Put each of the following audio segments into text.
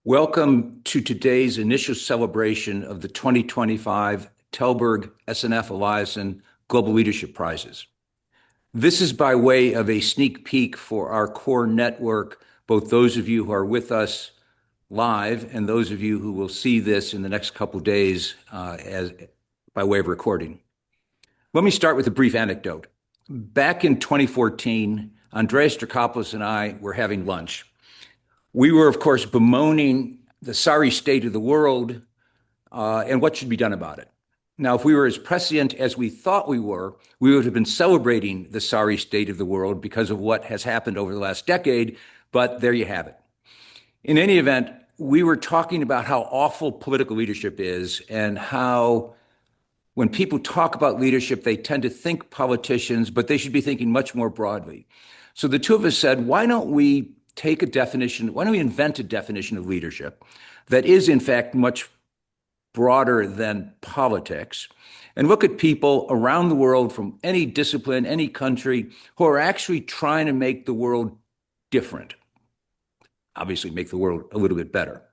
Welcome to today's initial celebration of the 2025 Tällberg-SNF-Eliasson Global Leadership Prizes. This is by way of a sneak peek for our core network, both those of you who are with us live and those of you who will see this in the next couple of days by way of recording. Let me start with a brief anecdote. Back in 2014, Andreas Dracopoulos and I were having lunch. We were, of course, bemoaning the sorry state of the world and what should be done about it. Now, if we were as prescient as we thought we would have been celebrating the sorry state of the world because of what has happened over the last decade, but there you have it. In any event, we were talking about how awful political leadership is and how when people talk about leadership, they tend to think politicians, but they should be thinking much more broadly. So the two of us said, why don't we invent a definition of leadership that is, in fact, much broader than politics, and look at people around the world from any discipline, any country, who are actually trying to make the world different. Obviously, make the world a little bit better.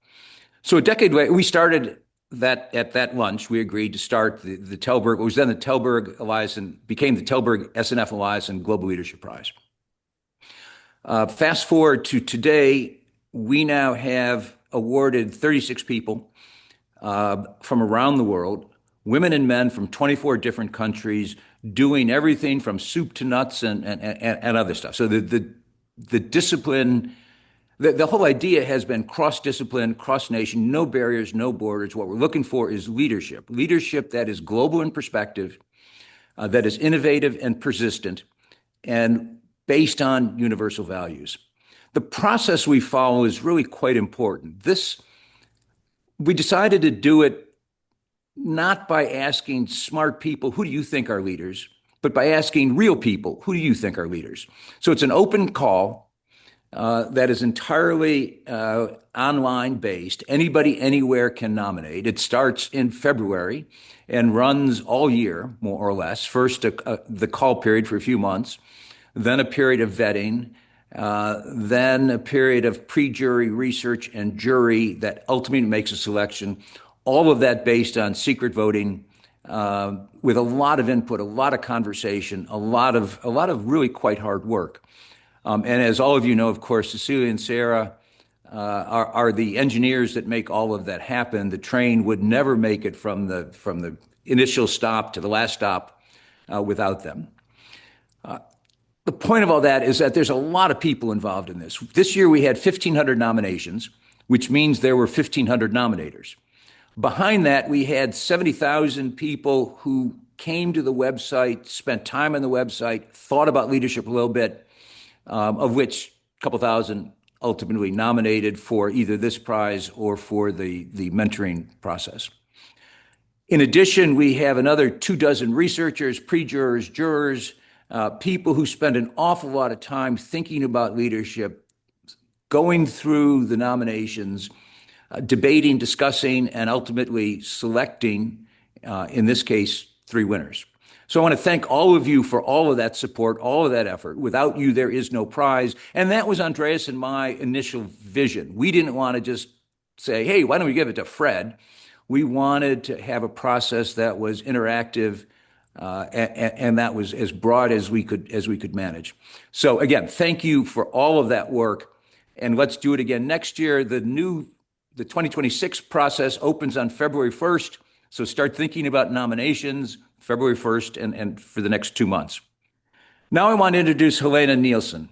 So a decade later, we started that at that lunch. We agreed to start the Tällberg, what was then the Tällberg-Eliasson, became the Tällberg-SNF-Eliasson Global Leadership Prize. Fast forward to today, we now have awarded 36 people from around the world, women and men from 24 different countries, doing everything from soup to nuts and other stuff. So the discipline, the whole idea has been cross-discipline, cross-nation, no barriers, no borders. What we're looking for is leadership that is global in perspective, that is innovative and persistent, and based on universal values. The process we follow is really quite important. We decided to do it not by asking smart people, who do you think are leaders, but by asking real people, who do you think are leaders? So it's an open call that is entirely online based. Anybody, anywhere can nominate. It starts in February and runs all year, more or less. First, the call period for a few months, then a period of vetting, then a period of pre-jury research and jury that ultimately makes a selection. All of that based on secret voting, with a lot of input, a lot of conversation, a lot of really quite hard work. And as all of you know, of course, Cecilia and Sarah are the engineers that make all of that happen. The train would never make it from the initial stop to the last stop without them. The point of all that is that there's a lot of people involved in this. This year we had 1,500 nominations, which means there were 1,500 nominators. Behind that, we had 70,000 people who came to the website, spent time on the website, thought about leadership a little bit, of which a couple thousand ultimately nominated for either this prize or for the mentoring process. In addition, we have another 24 researchers, pre-jurors, jurors, people who spend an awful lot of time thinking about leadership, going through the nominations, debating, discussing, and ultimately selecting, in this case, 3 winners. So I want to thank all of you for all of that support, all of that effort. Without you, there is no prize. And that was Andreas and my initial vision. We didn't want to just say, hey, why don't we give it to Fred? We wanted to have a process that was interactive, and that was as broad as we could manage. So again, thank you for all of that work, and let's do it again next year. The 2026 process opens on February 1st, so start thinking about nominations February 1st and for the next 2 months. Now I want to introduce Helena Nilsson,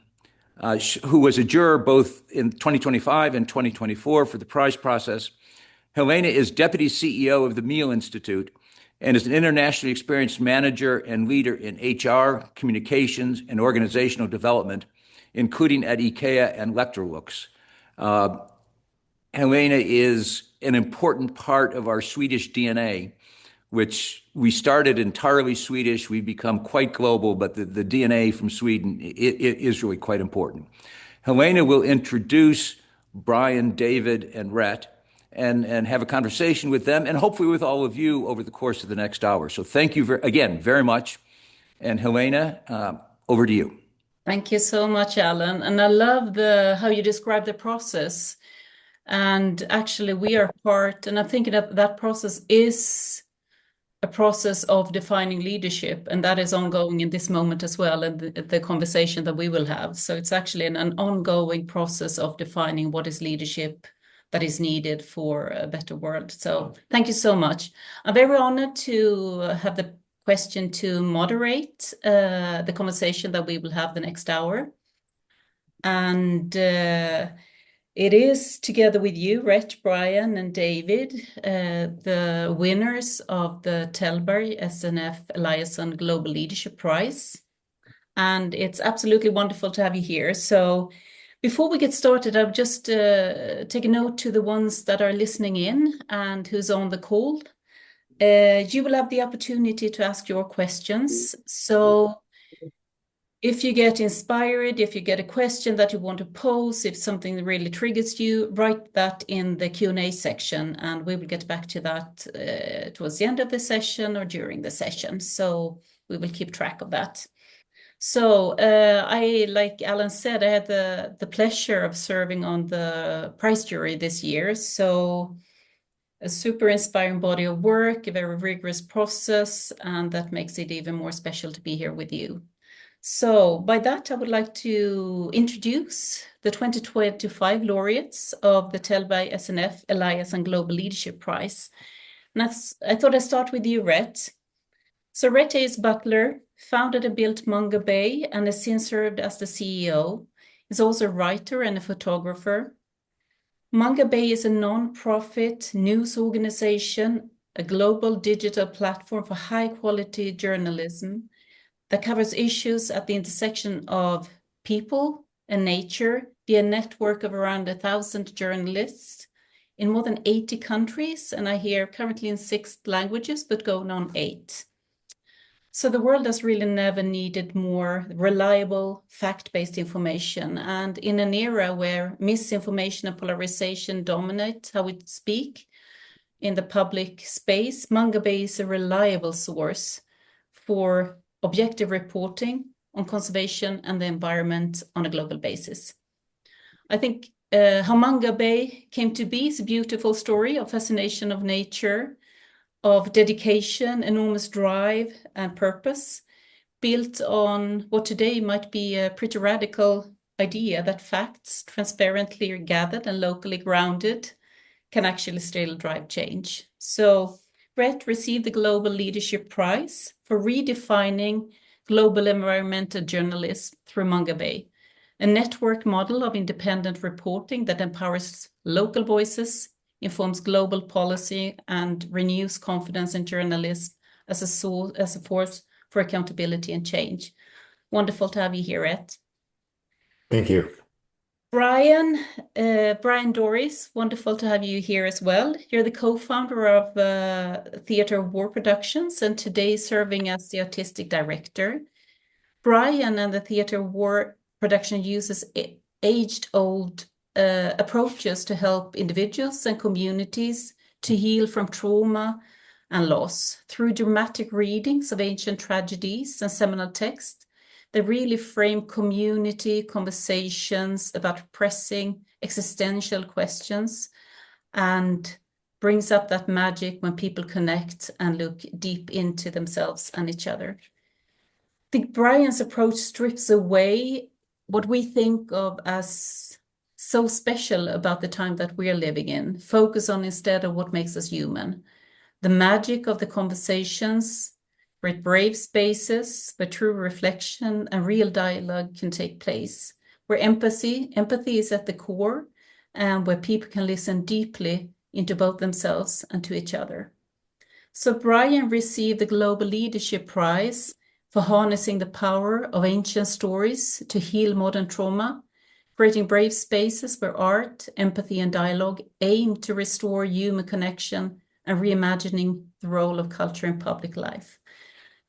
who was a juror both in 2025 and 2024 for the prize process. Helena is Deputy CEO of the Meal Institute and is an internationally experienced manager and leader in HR, communications, and organizational development, including at IKEA and Electrolux. Helena is an important part of our Swedish DNA, which we started entirely Swedish. We've become quite global, but the DNA from Sweden is really quite important. Helena will introduce Bryan, David, and Rhett, and have a conversation with them and hopefully with all of you over the course of the next hour. So thank you again very much. And Helena, over to you. Thank you so much, Alan. And I love how you describe the process. And actually we are part, and I'm thinking that that process is a process of defining leadership, and that is ongoing in this moment as well, and the conversation that we will have. So it's actually an ongoing process of defining what is leadership that is needed for a better world. So thank you so much. I'm very honored to have the question to moderate the conversation that we will have the next hour. And it is together with you, Rhett, Bryan, and David, the winners of the Tällberg-SNF-Eliasson Global Leadership Prize. And it's absolutely wonderful to have you here. So before we get started, I'll just take a note to the ones that are listening in and who's on the call. You will have the opportunity to ask your questions. So if you get inspired, if you get a question that you want to pose, if something really triggers you, write that in the Q&A section, and we will get back to that towards the end of the session or during the session. So we will keep track of that. So I, like Alan said, I had the pleasure of serving on the prize jury this year. So a super inspiring body of work, a very rigorous process, and that makes it even more special to be here with you. So by that, I would like to introduce the 2025 laureates of the Tällberg-SNF-Eliasson Global Leadership Prize. And I thought I'd start with you, Rhett. So Rhett is Butler, founded and built Mongabay, and has since served as the CEO. He's also a writer and a photographer. Mongabay is a non-profit news organization, a global digital platform for high-quality journalism that covers issues at the intersection of people and nature via a network of around 1,000 journalists in more than 80 countries, and I hear currently in 6 languages, but going on 8. So the world has really never needed more reliable, fact-based information. And in an era where misinformation and polarization dominate how we speak in the public space, Mongabay is a reliable source for objective reporting on conservation and the environment on a global basis. I think how Mongabay came to be is a beautiful story of fascination of nature, of dedication, enormous drive and purpose, built on what today might be a pretty radical idea that facts transparently gathered and locally grounded can actually still drive change. So Rhett received the Global Leadership Prize for redefining global environmental journalism through Mongabay, a network model of independent reporting that empowers local voices, informs global policy, and renews confidence in journalism as a force for accountability and change. Wonderful to have you here, Rhett. Thank you. Bryan Doerries, wonderful to have you here as well. You're the co-founder of Theatre War Productions and today serving as the artistic director. Bryan and the Theatre War Production uses age-old approaches to help individuals and communities to heal from trauma and loss through dramatic readings of ancient tragedies and seminal texts. They really frame community conversations about pressing existential questions and brings up that magic when people connect and look deep into themselves and each other. I think Bryan's approach strips away what we think of as so special about the time that we're living in, focus on instead of what makes us human. The magic of the conversations, where brave spaces, where true reflection and real dialogue can take place, where empathy is at the core, and where people can listen deeply into both themselves and to each other. So Bryan received the Global Leadership Prize for harnessing the power of ancient stories to heal modern trauma, creating brave spaces where art, empathy, and dialogue aim to restore human connection and reimagining the role of culture in public life.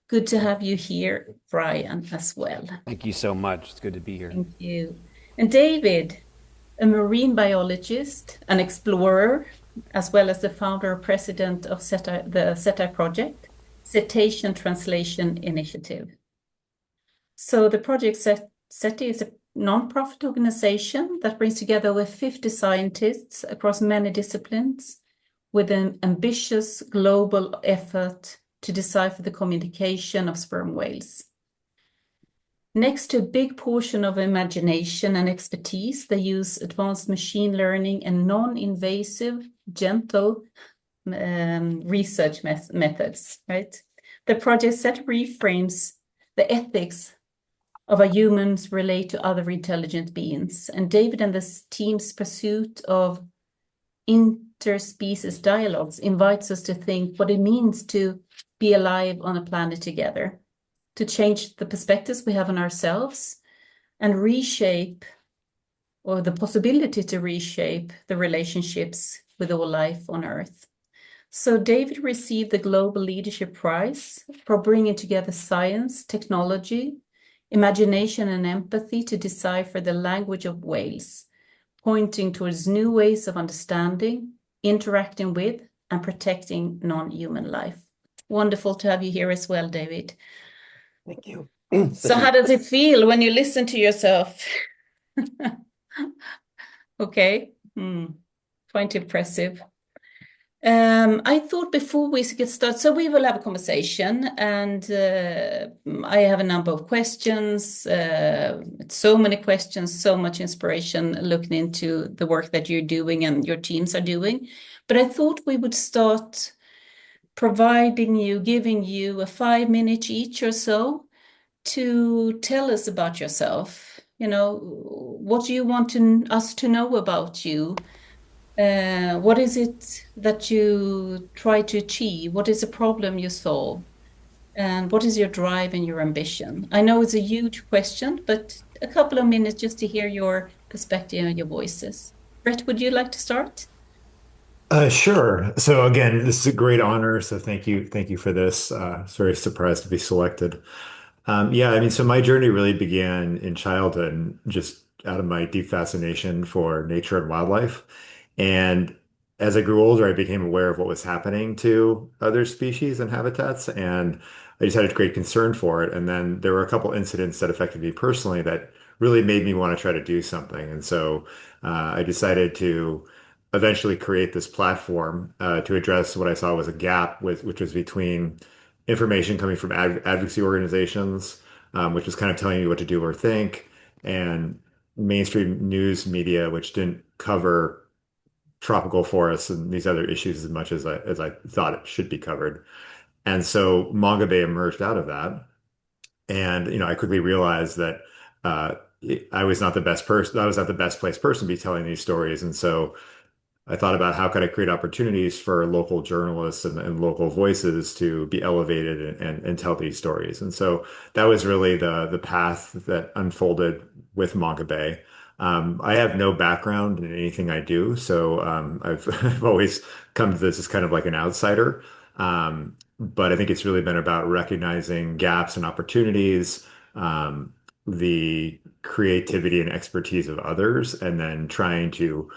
Good to have you here, Bryan, as well. Thank you so much. It's good to be here. Thank you. And David, a marine biologist, an explorer, as well as the founder and president of the CETI project, Cetacean Translation Initiative. So the project CETI is a non-profit organization that brings together over 50 scientists across many disciplines with an ambitious global effort to decipher the communication of sperm whales. Next to a big portion of imagination and expertise, they use advanced machine learning and non-invasive, gentle research methods, right? The project set reframes the ethics of how humans relate to other intelligent beings. And David and this team's pursuit of interspecies dialogues invites us to think what it means to be alive on a planet together, to change the perspectives we have on ourselves and reshape, or the possibility to reshape, the relationships with all life on Earth. So David received the Global Leadership Prize for bringing together science, technology, imagination, and empathy to decipher the language of whales, pointing towards new ways of understanding, interacting with, and protecting non-human life. Wonderful to have you here as well, David. Thank you. So how does it feel when you listen to yourself? Okay, quite impressive. I thought before we get started, so we will have a conversation, and I have a number of questions, so many questions, so much inspiration looking into the work that you're doing and your teams are doing. But I thought we would start giving you a 5 minutes each or so to tell us about yourself. You know, what do you want us to know about you? What is it that you try to achieve? What is a problem you solve? And what is your drive and your ambition? I know it's a huge question, but a couple of minutes just to hear your perspective and your voices. Rhett, would you like to start? Sure. So again, this is a great honor. So thank you. Thank you for this. Very surprised to be selected. Yeah, I mean, so my journey really began in childhood, just out of my deep fascination for nature and wildlife. And as I grew older, I became aware of what was happening to other species and habitats, and I just had a great concern for it. And then there were a couple incidents that affected me personally that really made me want to try to do something. And so I decided to eventually create this platform to address what I saw was a gap which was between information coming from advocacy organizations, which was kind of telling you what to do or think, and mainstream news media, which didn't cover tropical forests and these other issues as much as I thought it should be covered. And so Mongabay emerged out of that. And, I quickly realized that uh, I was not the best person. I was not the best placed person to be telling these stories. And so I thought about how could I create opportunities for local journalists and local voices to be elevated and tell these stories. And so that was really the path that unfolded with Mongabay. I have no background in anything I do, so I've always come to this as kind of like an outsider. But I think it's really been about recognizing gaps and opportunities, the creativity and expertise of others, and then trying to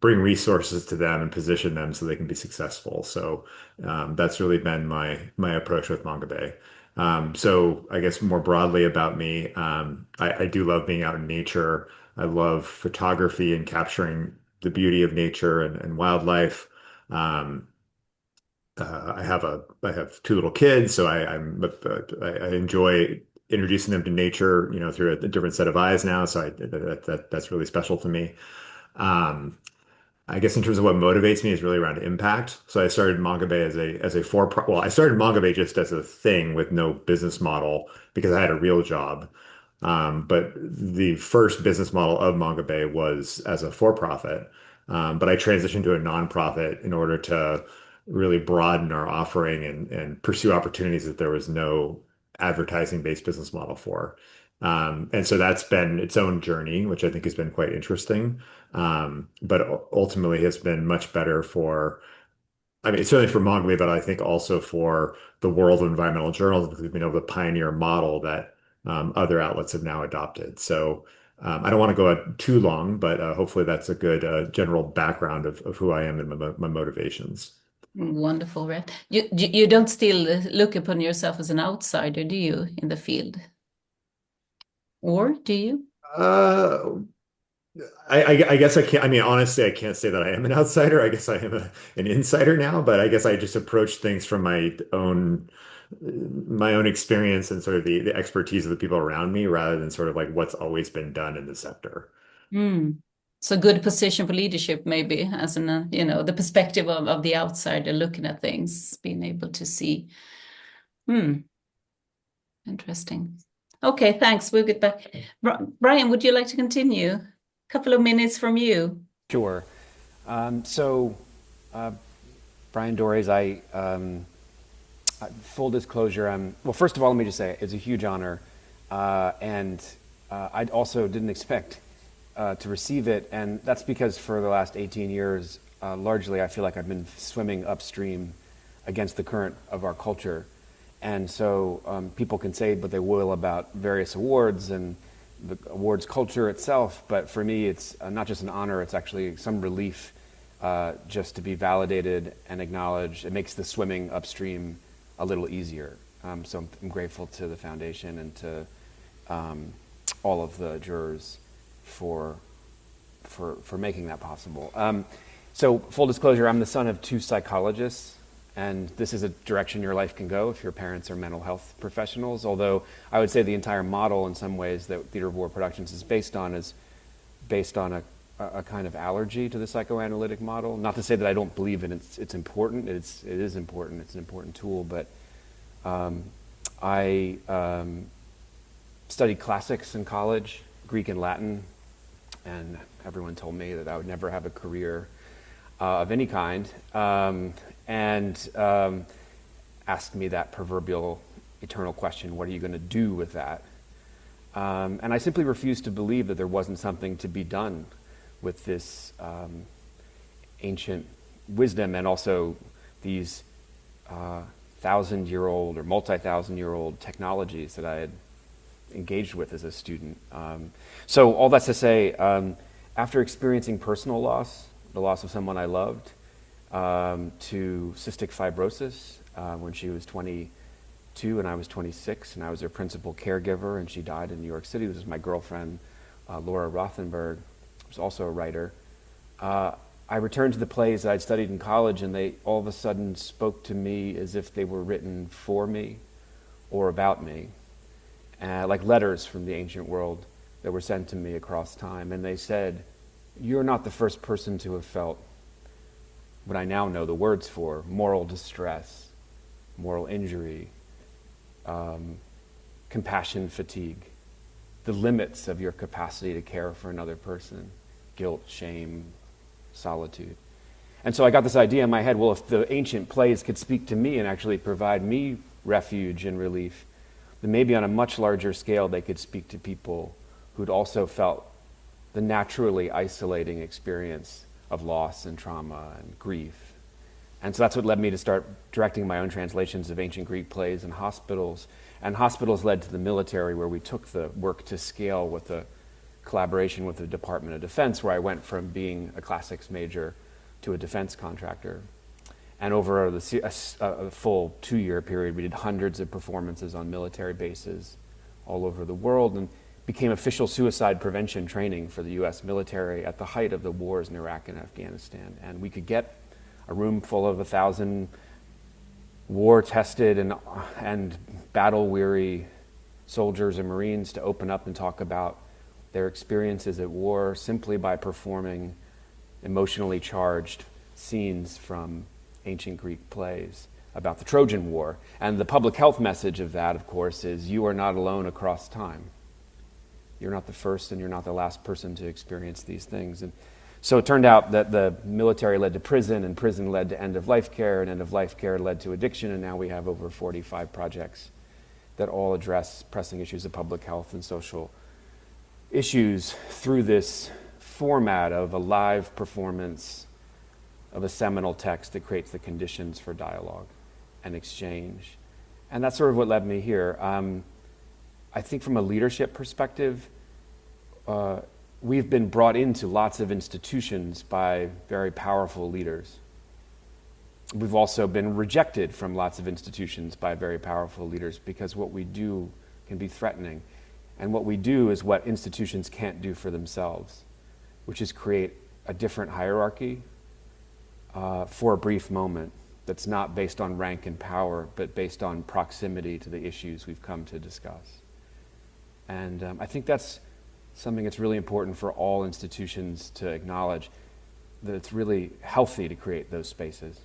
bring resources to them and position them so they can be successful. So that's really been my approach with Mongabay. So I guess more broadly about me, I do love being out in nature. I love photography and capturing the beauty of nature and wildlife. Um, I have two little kids, so I enjoy introducing them to nature, through a different set of eyes now. So that's really special to me. Um, I guess in terms of what motivates me is really around impact. So I started Mongabay I started Mongabay just as a thing with no business model because I had a real job. But the first business model of Mongabay was as a for-profit. But I transitioned to a nonprofit in order to really broaden our offering and pursue opportunities that there was no advertising-based business model for. And so that's been its own journey, which I think has been quite interesting. But ultimately has been much better I mean, certainly for Mongabay, but I think also for the world of environmental journalism because we've been able to pioneer a model that other outlets have now adopted. So I don't want to go too long, but hopefully that's a good general background of who I am and my motivations. Wonderful, Rhett. You don't still look upon yourself as an outsider, do you, in the field? Or do you? Uh, I guess I can't. I mean, honestly, I can't say that I am an outsider. I guess I am an insider now, but I guess I just approach things from my own experience and sort of the expertise of the people around me rather than sort of like what's always been done in the sector. Mm. So good position for leadership, maybe, as in, the perspective of the outsider looking at things, being able to see. Hmm. Interesting. Okay, thanks. We'll get back. Bryan, would you like to continue? A couple of minutes from you. Sure. So, Brian Doerries, full disclosure, well, first of all, let me just say it's a huge honor. And I also didn't expect to receive it. And that's because for the last 18 years, largely I feel like I've been swimming upstream against the current of our culture. And so people can say what they will about various awards and the awards culture itself, but for me it's not just an honor, it's actually some relief just to be validated and acknowledged. It makes the swimming upstream a little easier. So I'm grateful to the foundation and to all of the jurors for making that possible. So full disclosure, I'm the son of two psychologists. And this is a direction your life can go if your parents are mental health professionals, although I would say the entire model in some ways that Theater of War Productions is based on a kind of allergy to the psychoanalytic model. Not to say that I don't believe in it. It's important. It is important. It's an important tool. But I studied classics in college, Greek and Latin, and everyone told me that I would never have a career of any kind. And asked me that proverbial eternal question, what are you going to do with that? And I simply refused to believe that there wasn't something to be done with this ancient wisdom and also these 1,000-year-old or multi-thousand-year-old technologies that I had engaged with as a student. So all that's to say, after experiencing personal loss, the loss of someone I loved, to cystic fibrosis when she was 22 and I was 26, and I was her principal caregiver, and she died in New York City. This was my girlfriend, Laura Rothenberg, who was also a writer. I returned to the plays that I'd studied in college, and they all of a sudden spoke to me as if they were written for me or about me, like letters from the ancient world that were sent to me across time. And they said, "You're not the first person to have felt what I now know the words for: moral distress, moral injury, compassion fatigue, the limits of your capacity to care for another person, guilt, shame, solitude." And so I got this idea in my head, well, if the ancient plays could speak to me and actually provide me refuge and relief, then maybe on a much larger scale they could speak to people who'd also felt the naturally isolating experience of loss and trauma and grief. And so that's what led me to start directing my own translations of ancient Greek plays in hospitals. And hospitals led to the military, where we took the work to scale with a collaboration with the Department of Defense, where I went from being a classics major to a defense contractor. And over a full 2-year period, we did hundreds of performances on military bases all over the world, and became official suicide prevention training for the U.S. military at the height of the wars in Iraq and Afghanistan. And we could get a room full of 1,000 war-tested and battle-weary soldiers and Marines to open up and talk about their experiences at war simply by performing emotionally charged scenes from ancient Greek plays about the Trojan War. And the public health message of that, of course, is you are not alone across time. You're not the first and you're not the last person to experience these things. And so it turned out that the military led to prison, and prison led to end-of-life care, and end-of-life care led to addiction, and now we have over 45 projects that all address pressing issues of public health and social issues through this format of a live performance of a seminal text that creates the conditions for dialogue and exchange. And that's sort of what led me here. I think from a leadership perspective, we've been brought into lots of institutions by very powerful leaders. We've also been rejected from lots of institutions by very powerful leaders because what we do can be threatening. And what we do is what institutions can't do for themselves, which is create a different hierarchy for a brief moment that's not based on rank and power, but based on proximity to the issues we've come to discuss. And I think that's something that's really important for all institutions to acknowledge, that it's really healthy to create those spaces.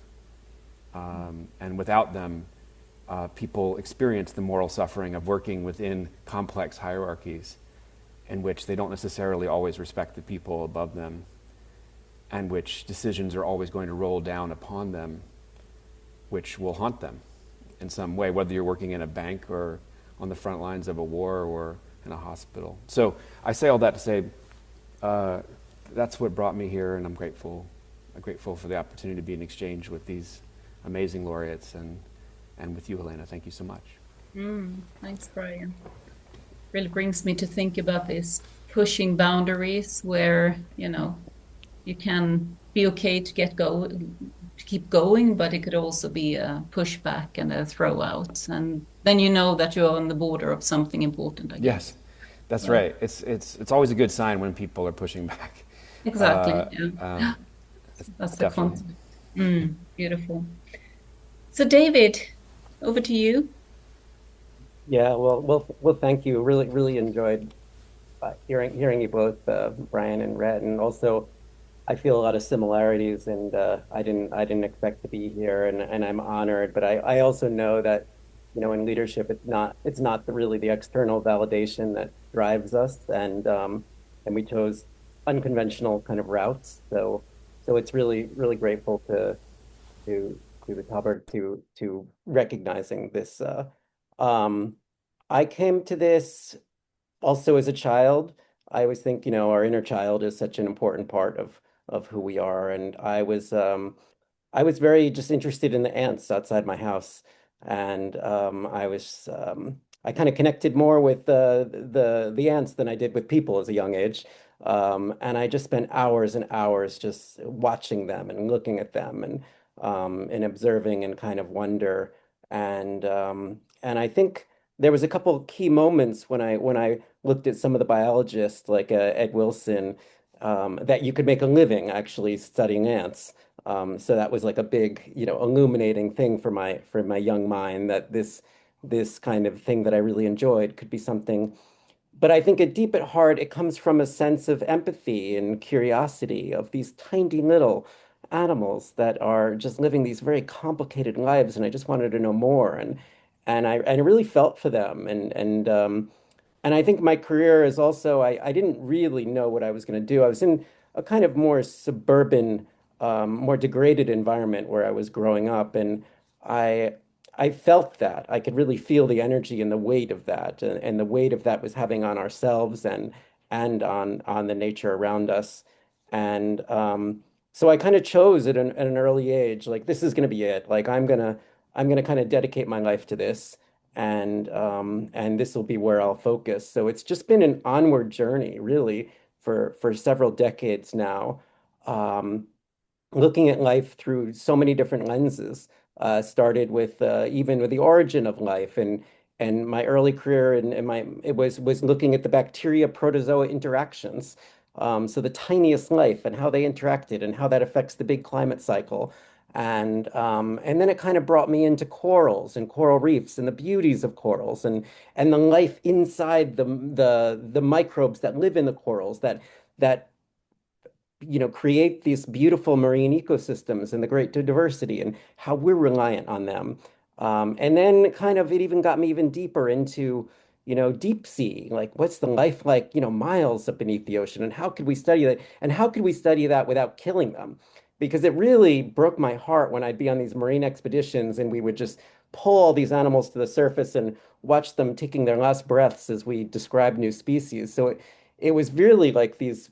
And without them, people experience the moral suffering of working within complex hierarchies in which they don't necessarily always respect the people above them, and which decisions are always going to roll down upon them, which will haunt them in some way, whether you're working in a bank or on the front lines of a war or in a hospital. So I say all that to say that's what brought me here, and I'm grateful for the opportunity to be in exchange with these amazing laureates and with you, Helena. Thank you so much. Thanks, Bryan. Really brings me to think about this pushing boundaries where, you can be okay to keep going, but it could also be a pushback and a throw out. And then you know that you're on the border of something important, I guess. Yes, that's right. It's always a good sign when people are pushing back. Exactly. That's the definitely. concept. Beautiful. So David, over to you. Yeah, well, thank you. Really enjoyed hearing you both, Bryan and Rhett, and also I feel a lot of similarities, and I didn't expect to be here, and I'm honored. But I also know that, in leadership, it's not really the external validation that drives us, and we chose unconventional kind of routes. So it's really grateful to the Tällberg to recognizing this. I came to this also as a child. I always think, our inner child is such an important part of who we are. And I was very just interested in the ants outside my house. And I kind of connected more with the ants than I did with people as a young age. And I just spent hours and hours just watching them and looking at them and observing and kind of wonder. And I think there was a couple of key moments when I looked at some of the biologists like Ed Wilson, that you could make a living actually studying ants. So that was like a big, illuminating thing for my young mind, that this kind of thing that I really enjoyed could be something. But I think deep at heart, it comes from a sense of empathy and curiosity of these tiny little animals that are just living these very complicated lives, and I just wanted to know more. And I really felt for them. And I think my career is also, I didn't really know what I was going to do. I was in a kind of more suburban, more degraded environment where I was growing up, and I I felt that. I could really feel the energy and the weight of that, and the weight of that was having on ourselves and on the nature around us. And so I kind of chose at an early age, like this is going to be it. Like I'm gonna kind of dedicate my life to this, and this will be where I'll focus. So it's just been an onward journey, really, for several decades now. Um, Looking at life through so many different lenses. Started with even with the origin of life, and my early career and my it was looking at the bacteria protozoa interactions. So the tiniest life and how they interacted and how that affects the big climate cycle. And then it kind of brought me into corals and coral reefs and the beauties of corals and the life inside the microbes that live in the corals that create these beautiful marine ecosystems and the great diversity and how we're reliant on them. And then kind of it even got me even deeper into, deep sea, like what's the life like, miles up beneath the ocean, and how could we study that? And how could we study that without killing them? Because it really broke my heart when I'd be on these marine expeditions and we would just pull all these animals to the surface and watch them taking their last breaths as we describe new species. So it was really like these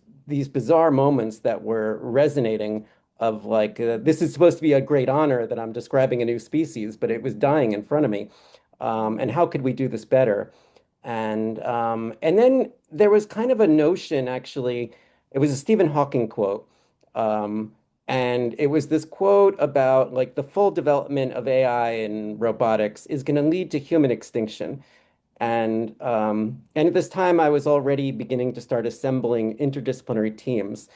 bizarre moments that were resonating of like this is supposed to be a great honor that I'm describing a new species, but it was dying in front of me. And how could we do this better? And then there was kind of a notion, actually, it was a Stephen Hawking quote. Um, and it was this quote about like the full development of AI and robotics is going to lead to human extinction. And at this time, I was already beginning to start assembling interdisciplinary teams.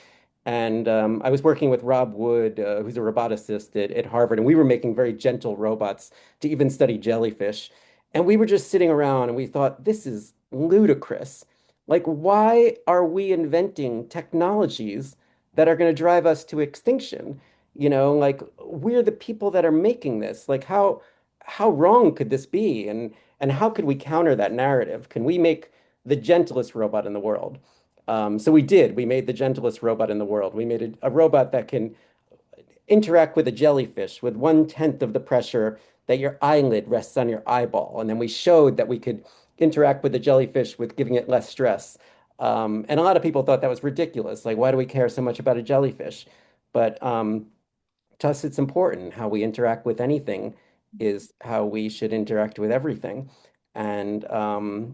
And I was working with Rob Wood, who's a roboticist at Harvard, and we were making very gentle robots to even study jellyfish. And we were just sitting around and we thought, this is ludicrous. Like, why are we inventing technologies that are going to drive us to extinction? You know, like we're the people that are making this. Like, how wrong could this be? And how could we counter that narrative? Can we make the gentlest robot in the world? So we did. We made the gentlest robot in the world. We made a robot that can interact with a jellyfish with 1/10 of the pressure that your eyelid rests on your eyeball. And then we showed that we could interact with the jellyfish with giving it less stress. And a lot of people thought that was ridiculous. Like, why do we care so much about a jellyfish? But to us, it's important. How we interact with anything is how we should interact with everything. And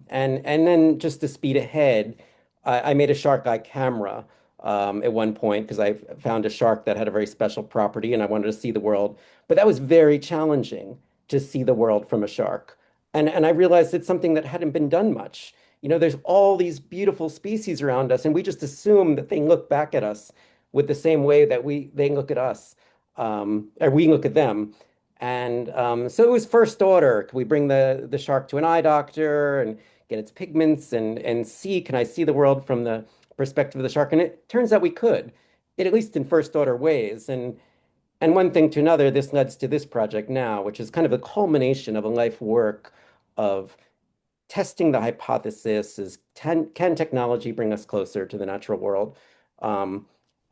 then just to speed ahead, I made a shark eye camera at one point because I found a shark that had a very special property and I wanted to see the world. But that was very challenging to see the world from a shark. And I realized it's something that hadn't been done much. You know, there's all these beautiful species around us, and we just assume that they look back at us with the same way that they look at us, or we look at them. And so it was first order. Can we bring the shark to an eye doctor and get its pigments and see, can I see the world from the perspective of the shark? And it turns out we could, at least in first order ways. And one thing to another, this leads to this project now, which is kind of a culmination of a life work of testing the hypothesis is can technology bring us closer to the natural world?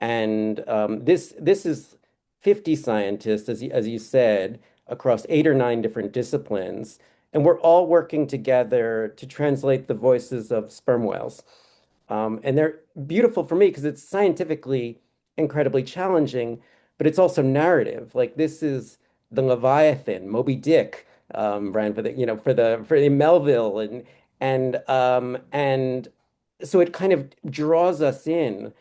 This is 50 scientists, as you said, across 8 or 9 different disciplines, and we're all working together to translate the voices of sperm whales. And they're beautiful for me because it's scientifically incredibly challenging, but it's also narrative. Like this is the Leviathan, Moby Dick, Bryan, for the Melville, and so it kind of draws us in.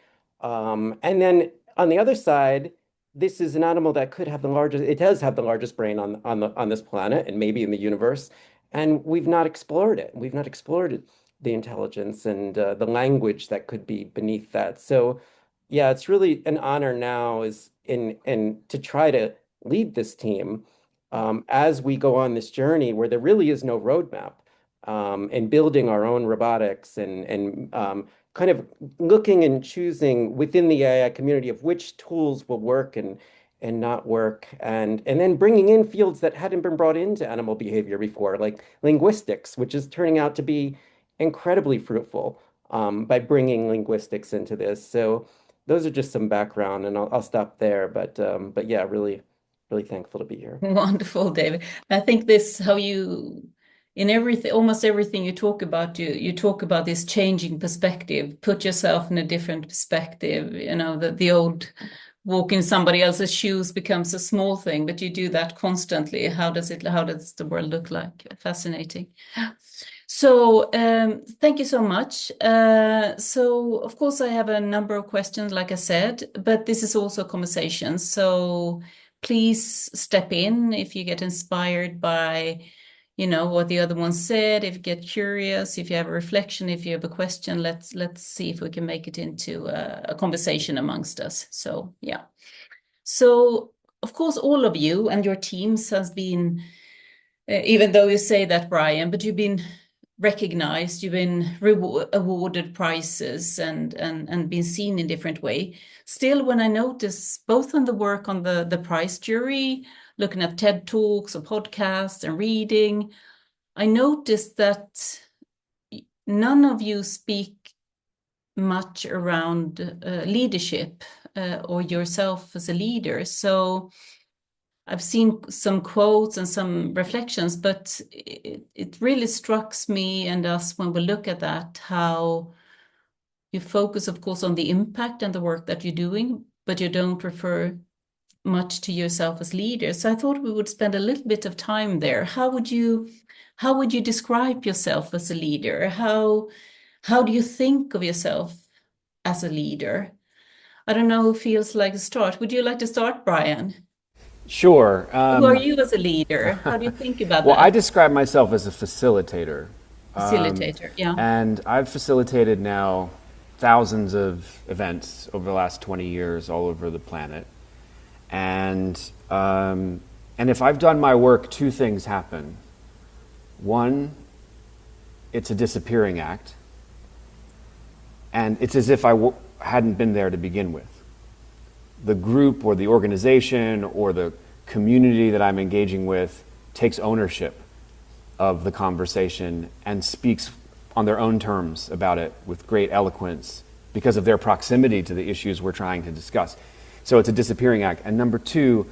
And then on the other side, this is an animal that could have the largest. It does have the largest brain on this planet and maybe in the universe, and we've not explored it. We've not explored the intelligence and the language that could be beneath that. So, yeah, it's really an honor now is in to try to lead this team as we go on this journey where there really is no roadmap and building our own robotics and kind of looking and choosing within the AI community of which tools will work and not work, and then bringing in fields that hadn't been brought into animal behavior before, like linguistics, which is turning out to be incredibly fruitful by bringing linguistics into this. So those are just some background, and I'll stop there. But yeah, really, really thankful to be here. Wonderful, David. I think this how you in everything, almost everything you talk about, you talk about this changing perspective, put yourself in a different perspective. You know, the old walk in somebody else's shoes becomes a small thing, but you do that constantly. How does the world look like? Fascinating. So thank you so much. So of course I have a number of questions, like I said, but this is also a conversation. So please step in if you get inspired by, you know, what the other one said. If you get curious, if you have a reflection, if you have a question, let's see if we can make it into a conversation amongst us. So yeah. So of course all of you and your teams has been, even though you say that, Bryan, but you've been recognized, you've been awarded prizes and been seen in different way. Still, when I notice both on the work on the prize jury, looking at TED Talks or podcasts and reading, I noticed that none of you speak much around leadership or yourself as a leader. So I've seen some quotes and some reflections, but it really strikes me and us when we look at that, how you focus, of course, on the impact and the work that you're doing, but you don't refer much to yourself as leader. So I thought we would spend a little bit of time there. How would you describe yourself as a leader? How do you think of yourself as a leader? I don't know who feels like to start. Would you like to start, Bryan? Sure. Who are you as a leader? How do you think about Well, that? I describe myself as a facilitator. Facilitator, yeah. And I've facilitated now thousands of events over the last 20 years all over the planet. And if I've done my work, two things happen. One, it's a disappearing act. And it's as if I hadn't been there to begin with. The group or the organization or the community that I'm engaging with takes ownership of the conversation and speaks on their own terms about it with great eloquence because of their proximity to the issues we're trying to discuss. So it's a disappearing act. And number two,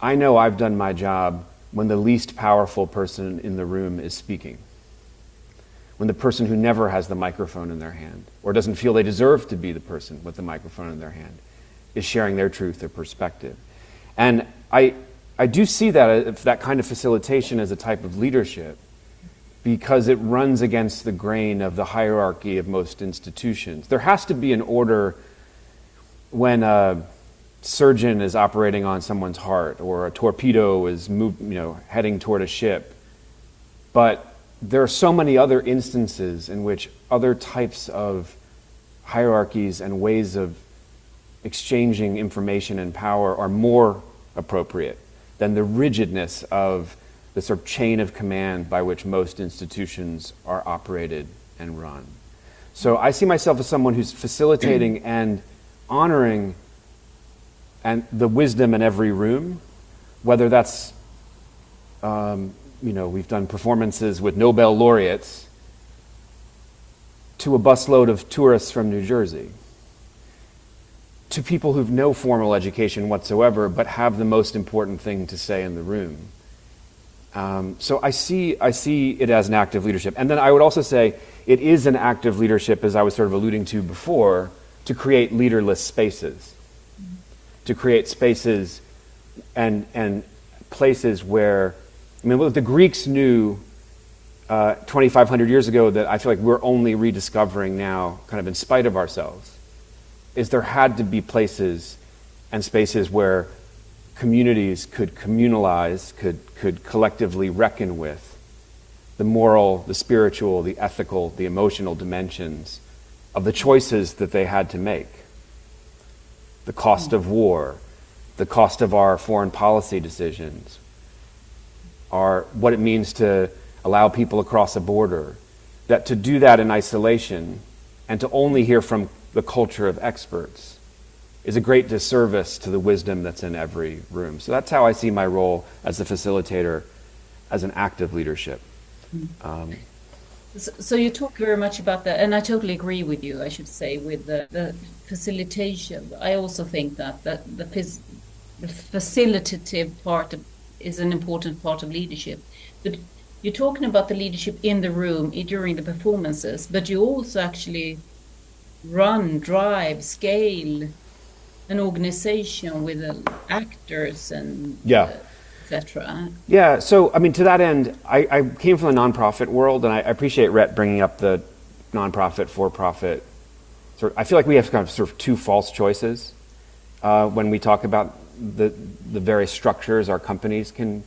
I know I've done my job when the least powerful person in the room is speaking. When the person who never has the microphone in their hand or doesn't feel they deserve to be the person with the microphone in their hand is sharing their truth, their perspective. And I do see that kind of facilitation as a type of leadership because it runs against the grain of the hierarchy of most institutions. There has to be an order when a surgeon is operating on someone's heart or a torpedo is heading toward a ship. But there are so many other instances in which other types of hierarchies and ways of exchanging information and power are more appropriate than the rigidness of the sort of chain of command by which most institutions are operated and run. So I see myself as someone who's facilitating and honoring and the wisdom in every room, whether that's, we've done performances with Nobel laureates to a busload of tourists from New Jersey, to people who've no formal education whatsoever, but have the most important thing to say in the room. So I see it as an act of leadership. And then I would also say it is an act of leadership, as I was sort of alluding to before, to create leaderless spaces, to create spaces and places where, look, the Greeks knew 2,500 years ago that I feel like we're only rediscovering now, kind of in spite of ourselves, is there had to be places and spaces where communities could communalize, could collectively reckon with the moral, the spiritual, the ethical, the emotional dimensions of the choices that they had to make. The cost of war, the cost of our foreign policy decisions, what it means to allow people across a border, that to do that in isolation and to only hear from the culture of experts is a great disservice to the wisdom that's in every room. So that's how I see my role as a facilitator, as an act of leadership. So you talk very much about that, and I totally agree with you, I should say, with the facilitation. I also think that the facilitative part is an important part of leadership. But you're talking about the leadership in the room during the performances, but you also actually drive, scale an organization with actors and etc. Yeah, so to that end, I came from the nonprofit world, and I appreciate Rhett bringing up the nonprofit, for-profit. I feel like we have kind of sort of two false choices when we talk about the various structures our companies can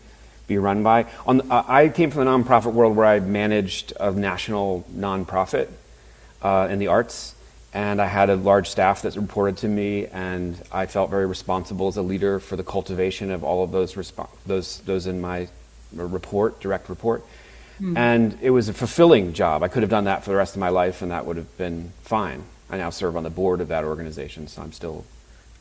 be run by. I came from the nonprofit world where I managed a national nonprofit in the arts, and I had a large staff that reported to me, and I felt very responsible as a leader for the cultivation of all of those in my direct report. And it was a fulfilling job. I could have done that for the rest of my life, and that would have been fine. I now serve on the board of that organization, so I'm still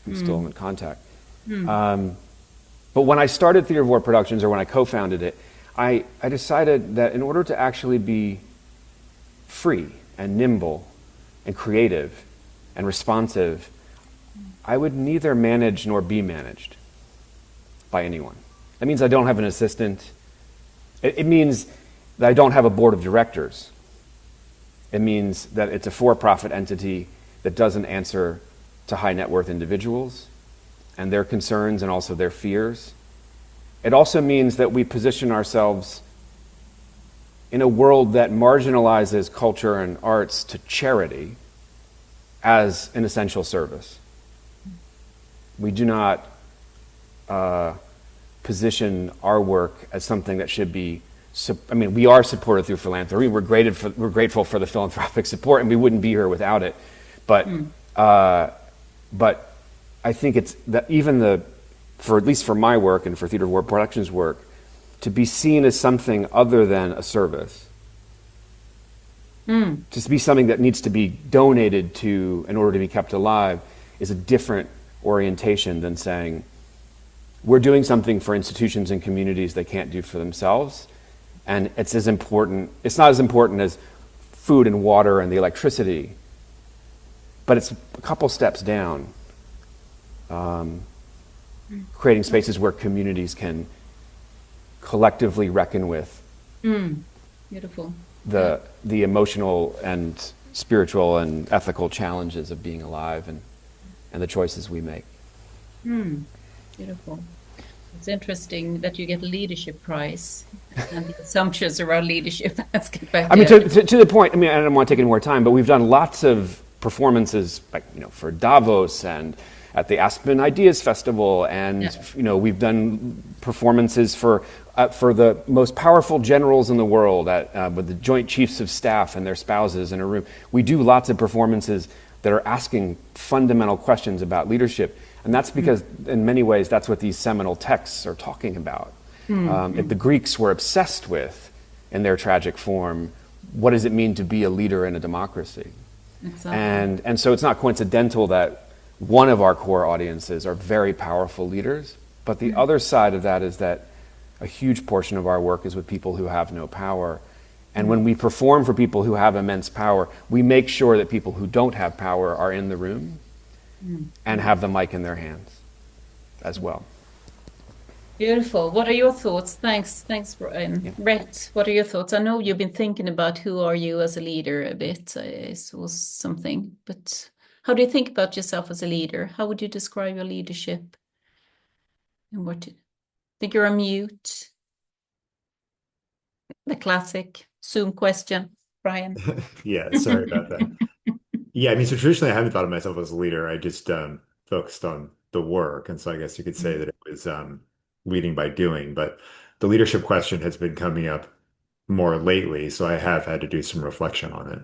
in contact. But when I started Theater of War Productions, or when I co-founded it, I decided that in order to actually be free and nimble and creative and responsive, I would neither manage nor be managed by anyone. That means I don't have an assistant. It means that I don't have a board of directors. It means that it's a for-profit entity that doesn't answer to high net worth individuals and their concerns and also their fears. It also means that we position ourselves in a world that marginalizes culture and arts to charity as an essential service. We do not position our work as something that should be I mean, we are supported through philanthropy. We're grateful for the philanthropic support, and we wouldn't be here without it. But but I think it's that for at least for my work and for Theater of War Productions work, to be seen as something other than a service, just to be something that needs to be donated to in order to be kept alive, is a different orientation than saying we're doing something for institutions and communities they can't do for themselves, and it's as important. It's not as important as food and water and the electricity, but it's a couple steps down. Creating spaces where communities can collectively reckon with Beautiful. the emotional and spiritual and ethical challenges of being alive and the choices we make. Beautiful. It's interesting that you get a leadership prize and the assumptions around leadership. Let's get back I mean, to to the point, I mean, I don't want to take any more time, but we've done lots of performances, like, for Davos and at the Aspen Ideas Festival, and we've done performances for the most powerful generals in the world with the Joint Chiefs of Staff and their spouses in a room. We do lots of performances that are asking fundamental questions about leadership, and that's because in many ways that's what these seminal texts are talking about. The Greeks were obsessed with, in their tragic form, what does it mean to be a leader in a democracy? Exactly. And so it's not coincidental that one of our core audiences are very powerful leaders, but the other side of that is that a huge portion of our work is with people who have no power. And when we perform for people who have immense power, we make sure that people who don't have power are in the room and have the mic in their hands as well. Beautiful. What are your thoughts? Thanks, Bryan. Rhett, what are your thoughts? I know you've been thinking about who are you as a leader a bit. I saw something, but how do you think about yourself as a leader? How would you describe your leadership? And what do you think? You're on mute? The classic Zoom question, Bryan. Yeah, sorry about that. Yeah, I mean, so traditionally I haven't thought of myself as a leader. I just focused on the work. And so I guess you could say that it was leading by doing. But the leadership question has been coming up more lately. So I have had to do some reflection on it.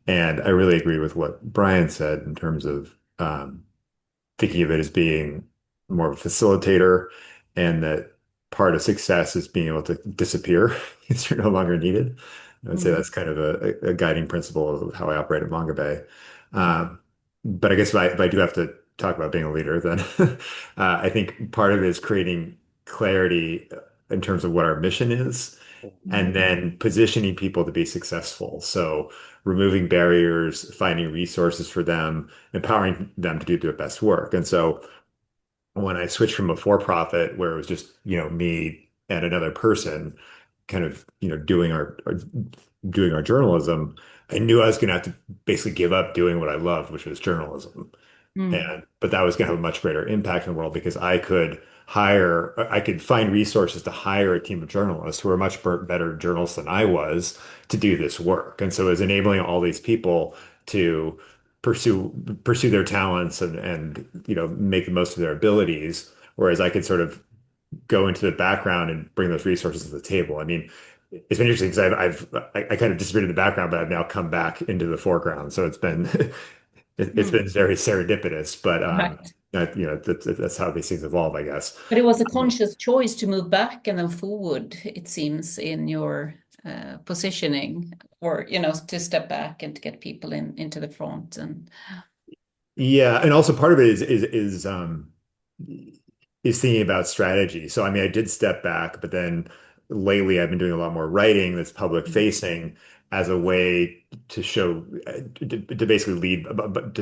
And I really agree with what Bryan said in terms of thinking of it as being more of a facilitator, and that part of success is being able to disappear because you're no longer needed. I would say that's kind of a guiding principle of how I operate at Mongabay. But I guess if I do have to talk about being a leader, then I think part of it is creating clarity in terms of what our mission is, and then positioning people to be successful. So removing barriers, finding resources for them, empowering them to do their best work. And so when I switched from a for-profit where it was just, me and another person kind of, doing our journalism, I knew I was going to have to basically give up doing what I loved, which was journalism. But that was going to have a much greater impact in the world because I could find resources to hire a team of journalists who are much better journalists than I was to do this work. And so it was enabling all these people to pursue their talents and make the most of their abilities, whereas I could sort of go into the background and bring those resources to the table. I mean, it's been interesting because I kind of disappeared in the background, but I've now come back into the foreground. So it's been it's been very serendipitous, but Right. that's how these things evolve, I guess. But it was a conscious choice to move back and then forward, it seems, in your positioning, or to step back and to get people into the front. And Yeah, and also part of it is thinking about strategy. So I mean, I did step back, but then lately I've been doing a lot more writing that's public facing as a way to show to basically lead, but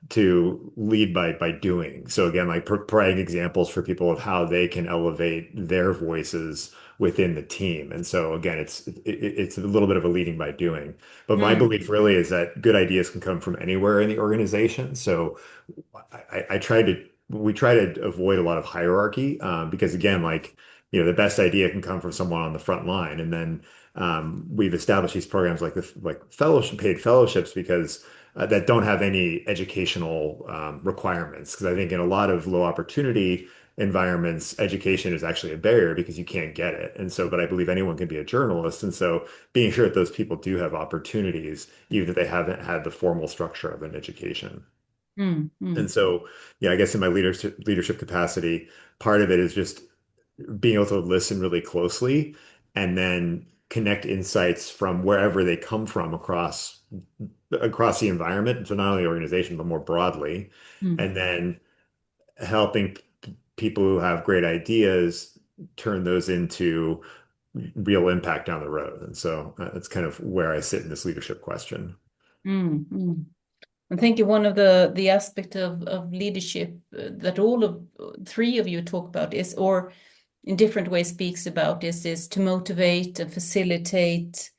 to lead by doing. So again, like providing examples for people of how they can elevate their voices within the team. And so again, it's a little bit of a leading by doing. But my belief really is that good ideas can come from anywhere in the organization. So we try to avoid a lot of hierarchy because again, like, the best idea can come from someone on the front line. And then we've established these programs like paid fellowships because that don't have any educational requirements. Because I think in a lot of low opportunity environments, education is actually a barrier because you can't get it. And so, but I believe anyone can be a journalist. And so being sure that those people do have opportunities, even if they haven't had the formal structure of an education. Mm, And mm, so, yeah, I guess in my leadership capacity, part of it is just being able to listen really closely and then connect insights from wherever they come from across the environment, so not only the organization, but more broadly, mm, and then helping people who have great ideas turn those into real impact down the road. And so that's kind of where I sit in this leadership question. mm. I think one of the aspect of leadership that all of three of you talk about is, or in different ways speaks about, is to motivate and facilitate,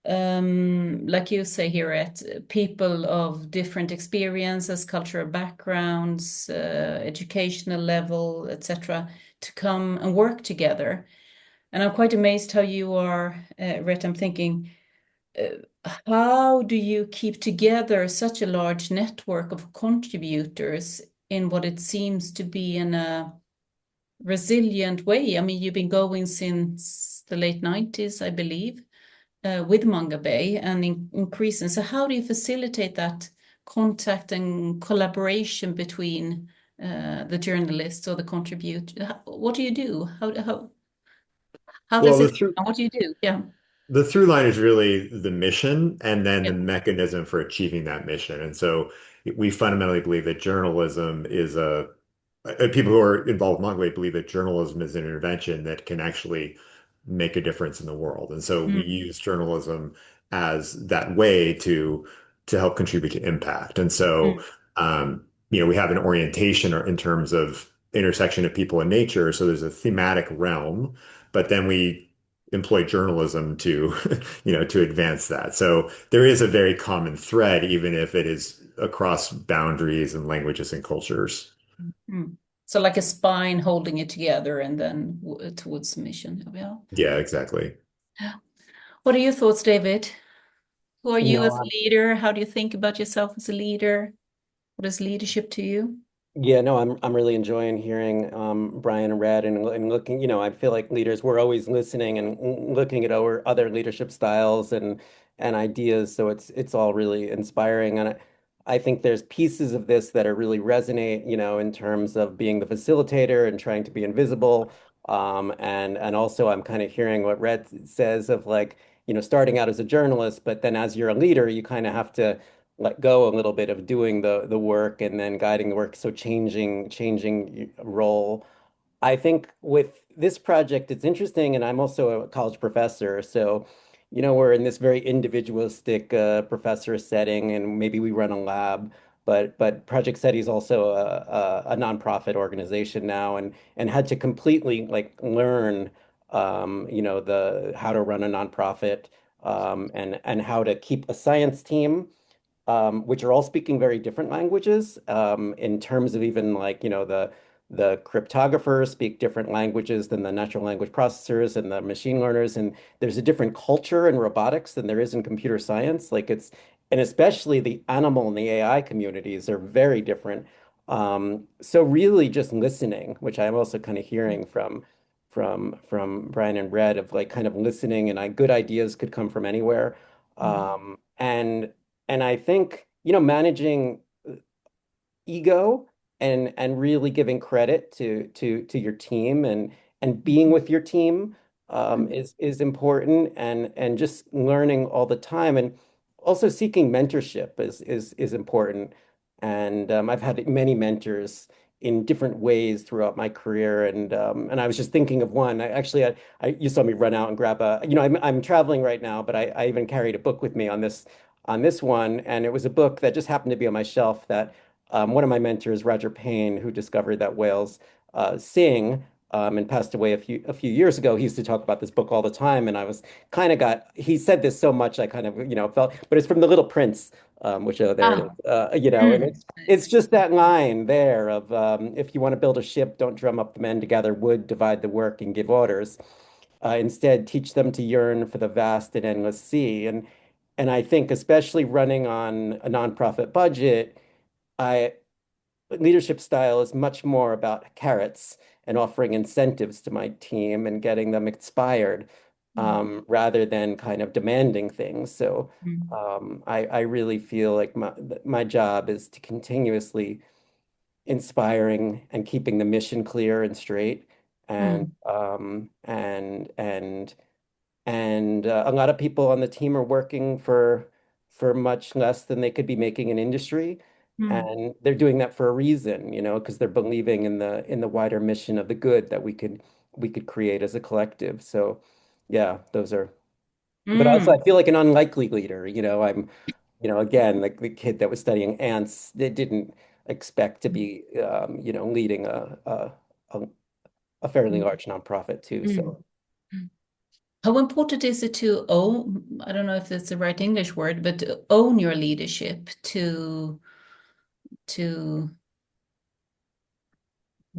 like you say here, at people of different experiences, cultural backgrounds, educational level, etc., to come and work together. And I'm quite amazed how you are, Rhett. I'm thinking, how do you keep together such a large network of contributors in what it seems to be in a resilient way? I mean, you've been going since the late 90s, I believe, with Mongabay and increasing. So how do you facilitate that contact and collaboration between the journalists or the contributors? What do you do? How Well, does it, what do you do? Yeah. the through line is really the mission and then Yeah. the mechanism for achieving that mission. And so we fundamentally believe that journalism is people who are involved in Mongabay believe that journalism is an intervention that can actually make a difference in the world. And so we Mm, use journalism as that way to help contribute to impact. And so mm, we have an orientation in terms of intersection of people and nature. So there's a thematic realm, but then we employ journalism to to advance that. So there is a very common thread, even if it is across boundaries and languages and cultures. mm. So like a spine holding it together and then towards submission. Yeah. Yeah, exactly. What are your thoughts, David? Who are You you know, as a leader? How do you think about yourself as a leader? What is leadership to you? yeah, no, I'm really enjoying hearing Bryan and Rhett and looking, I feel like leaders, we're always listening and looking at our other leadership styles and ideas. So it's all really inspiring. And I think there's pieces of this that are really resonate, in terms of being the facilitator and trying to be invisible. And also I'm kind of hearing what Rhett says of like, starting out as a journalist, but then as you're a leader, you kind of have to let go a little bit of doing the work and then guiding the work. So changing role. I think with this project, it's interesting, and I'm also a college professor, so we're in this very individualistic professor setting, and maybe we run a lab, but Project CETI is also a nonprofit organization now, and had to completely like learn, the how to run a nonprofit, and how to keep a science team which are all speaking very different languages in terms of even like, the cryptographers speak different languages than the natural language processors and the machine learners. And there's a different culture in robotics than there is in computer science. And especially the animal and the AI communities are very different. So really just listening, which I'm also kind of hearing from Bryan and Rhett of like kind of listening and good ideas could come from anywhere. Mm, And I think, managing ego and really giving credit to your team and being with your team mm, is important and just learning all the time and also seeking mentorship is important. And I've had many mentors in different ways throughout my career. And I was just thinking of one. You saw me run out and grab I'm traveling right now, but I even carried a book with me on this one, and it was a book that just happened to be on my shelf that one of my mentors, Roger Payne, who discovered that whales sing and passed away a few years ago. He used to talk about this book all the time, and I was kind of he said this so much I kind of felt, but it's from The Little Prince, which there it is, ah, and it's nice. just that line there of if you want to build a ship, don't drum up the men to gather wood, divide the work, and give orders. Instead, teach them to yearn for the vast and endless sea. And I think especially running on a nonprofit budget, I leadership style is much more about carrots and offering incentives to my team and getting them inspired, Mm, rather than kind of demanding things. So mm, I really feel like my job is to continuously inspiring and keeping the mission clear and straight. And mm, a lot of people on the team are working for much less than they could be making in industry, mm, and they're doing that for a reason, because they're believing in the wider mission of the good that we could create as a collective. So, yeah, those are. But also, mm, I feel like an unlikely leader. Again, like the kid that was studying ants, they didn't expect to be, leading a, a fairly mm, large nonprofit too. mm. So. How important is it to own, I don't know if that's the right English word, but to own your leadership, to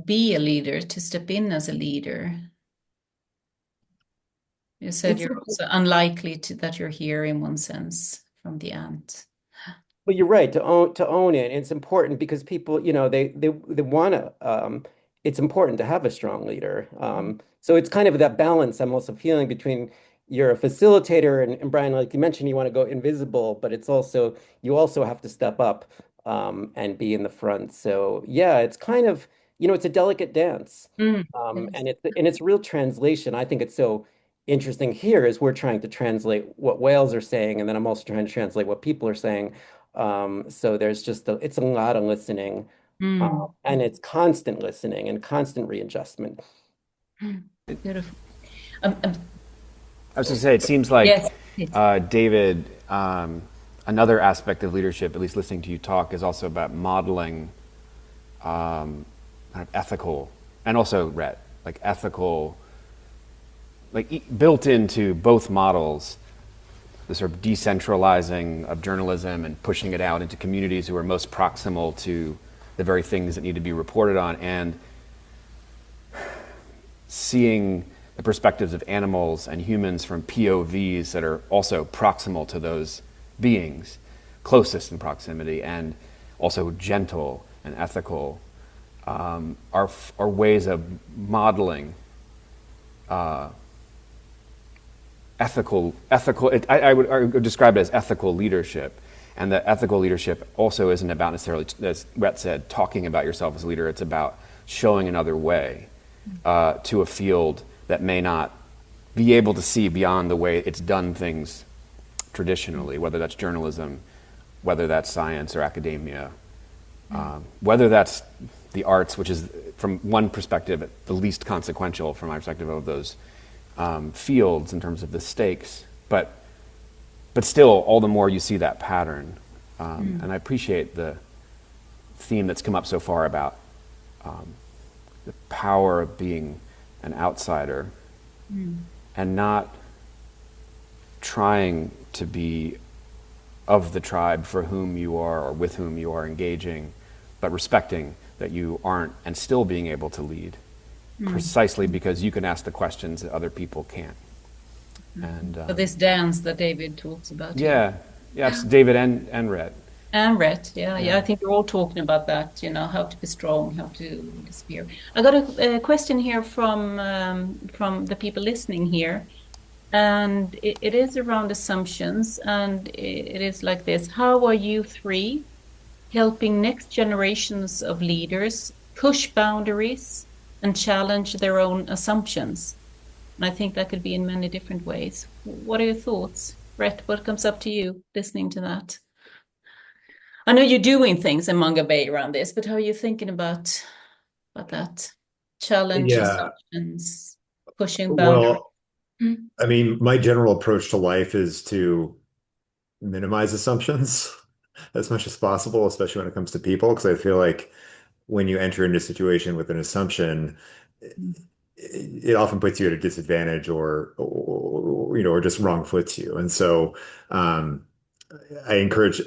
be a leader, to step in as a leader? You said It's you're also unlikely that you're here in one sense from the ant. Well, you're right, to own it. It's important because people, they want to. It's important to have a strong leader. So it's kind of that balance I'm also feeling between you're a facilitator and Brian, like you mentioned, you want to go invisible, but it's also you also have to step up, and be in the front. So yeah, it's kind of, it's a delicate dance. Mm, And yes. it's real translation. I think it's so interesting here is we're trying to translate what whales are saying, and then I'm also trying to translate what people are saying. So there's it's a lot of listening, Mm, and it's constant listening and constant readjustment. mm. Beautiful. Um, I was going to say, it seems like yes. Yes. David, another aspect of leadership, at least listening to you talk, is also about modeling kind of ethical, and also Rhett, like ethical, like built into both models, the sort of decentralizing of journalism and pushing it out into communities who are most proximal to the very things that need to be reported on, and seeing the perspectives of animals and humans from POVs that are also proximal to those beings, closest in proximity, and also gentle and ethical, are ways of modeling I would describe it as ethical leadership. And that ethical leadership also isn't about necessarily, as Rhett said, talking about yourself as a leader. It's about showing another way to a field that may not be able to see beyond the way it's done things traditionally, whether that's journalism, whether that's science or academia, whether that's the arts, which is, from one perspective, the least consequential from my perspective of those fields in terms of the stakes, but still, all the more you see that pattern. And I appreciate the theme that's come up so far about the power of being an outsider and not trying to be of the tribe for whom you are or with whom you are engaging, but respecting that you aren't, and still being able to lead precisely because you can ask the questions that other people can't. And So this dance that David talks about. yeah, it's David and Rhett. And Rhett, yeah. I think we're all talking about that, how to be strong, how to disappear. I got a question here from the people listening here, and it is around assumptions, and it is like this: how are you three helping next generations of leaders push boundaries and challenge their own assumptions? And I think that could be in many different ways. What are your thoughts? Rhett, what comes up to you listening to that? I know you're doing things in Mongabay around this, but how are you thinking about that? Challenge Yeah. assumptions, pushing boundaries. Well, I mean, my general approach to life is to minimize assumptions as much as possible, especially when it comes to people, because I feel like when you enter into a situation with an assumption, it often puts you at a disadvantage or just wrong foots you. And so um, I encourage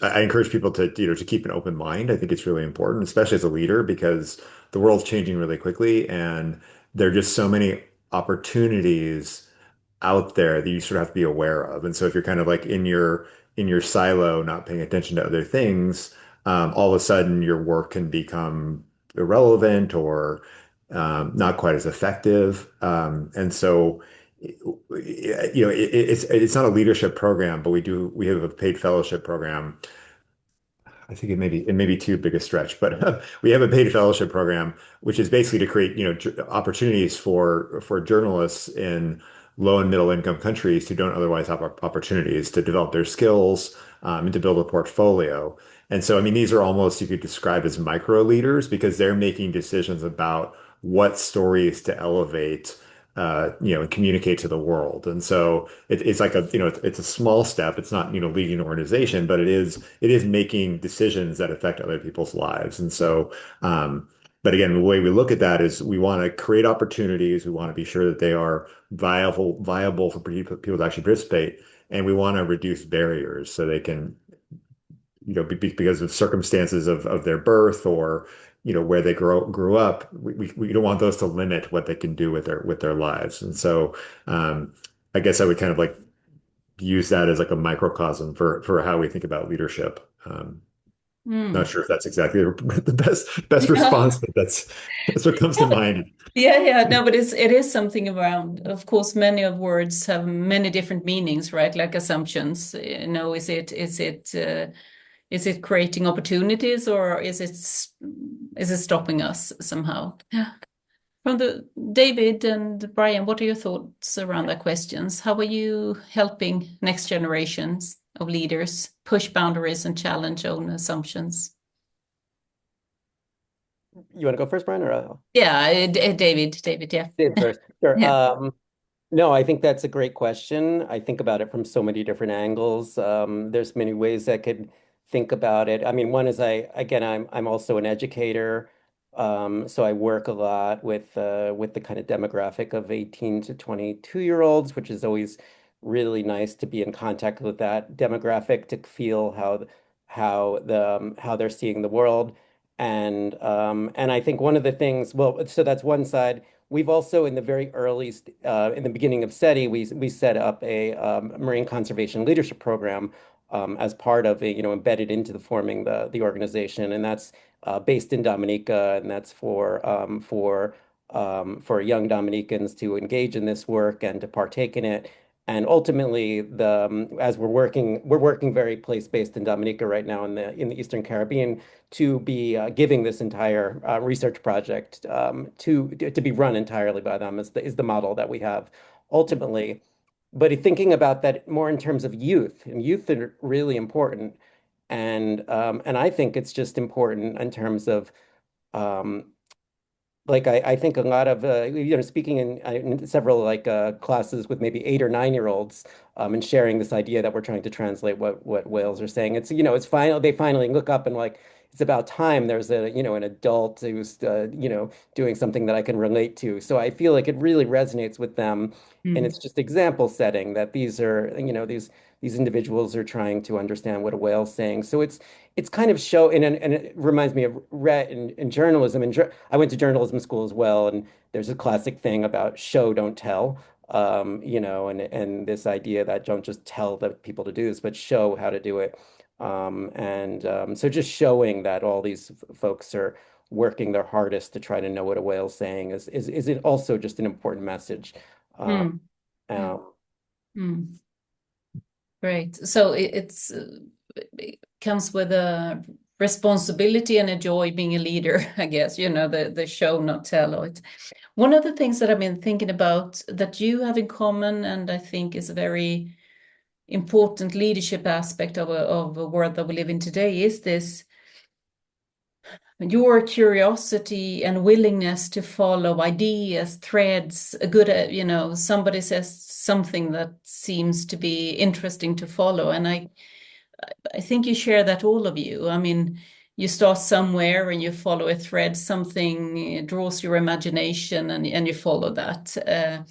people to to keep an open mind. I think it's really important, especially as a leader, because the world's changing really quickly, and there are just so many opportunities out there that you sort of have to be aware of. And so if you're kind of like in your silo, not paying attention to other things, all of a sudden your work can become irrelevant or not quite as effective. And so, it's not a leadership program, but we have a paid fellowship program. I think it may be too big a stretch, but we have a paid fellowship program, which is basically to create, opportunities for journalists in low and middle income countries who don't otherwise have opportunities to develop their skills, and to build a portfolio. And so, I mean, these are almost you could describe as micro leaders because they're making decisions about what stories to elevate, and communicate to the world. And so it's like it's a small step. It's not, leading an organization, but it is making decisions that affect other people's lives. And so, but again, the way we look at that is we want to create opportunities. We want to be sure that they are viable for people to actually participate. And we want to reduce barriers so they can, because of circumstances of their birth or where they grew up, we don't want those to limit what they can do with their lives. And so, I guess I would kind of like use that as like a microcosm for how we think about leadership. Not Mm. sure if that's exactly the best No. response, but that's what comes to Yeah, mind. yeah. No, but it is something around. Of course, many of words have many different meanings, right? Like assumptions. Is it creating opportunities or is it stopping us somehow? Yeah. From the David and Brian, what are your thoughts around that questions? How are you helping next generations of leaders push boundaries and challenge own assumptions? You want to go first, Brian, or I'll? Yeah, David, yeah. Dave first. Sure. Yeah. No, I think that's a great question. I think about it from so many different angles. There's many ways I could think about it. I mean, one is I'm also an educator, so I work a lot with the kind of demographic of 18 to 22-year-olds, which is always really nice to be in contact with that demographic to feel how they're seeing the world. And I think one of the things, well, so that's one side. We've also, in the very in the beginning of CETI, we set up a marine conservation leadership program as part of embedded into the forming the organization, and that's based in Dominica, and that's for young Dominicans to engage in this work and to partake in it. And ultimately, as we're working very place-based in Dominica right now in the Eastern Caribbean to be giving this entire research project to be run entirely by them is the model that we have ultimately. But thinking about that more in terms of youth, and youth are really important, and I think it's just important in terms of um, like I think a lot of speaking in several classes with maybe 8 or 9-year-olds and sharing this idea that we're trying to translate what whales are saying. It's final. They finally look up and like it's about time there's an adult who's doing something that I can relate to. So I feel like it really resonates with them, and Mm. it's just example setting that these individuals are trying to understand what a whale's saying. So it's kind of and it reminds me of Rhett in journalism. And I went to journalism school as well, and there's a classic thing about show, don't tell. And this idea that don't just tell the people to do this, but show how to do it. So just showing that all these folks are working their hardest to try to know what a whale's saying is it also just an important message. Um, Mm. Yeah. um, Mm. Great. So it comes with a responsibility and a joy being a leader, I guess, the show, not tell. One of the things that I've been thinking about that you have in common, and I think is a very important leadership aspect of a world that we live in today, is this your curiosity and willingness to follow ideas, threads, somebody says something that seems to be interesting to follow. And I think you share that, all of you. I mean, you start somewhere and you follow a thread, something draws your imagination and you follow that.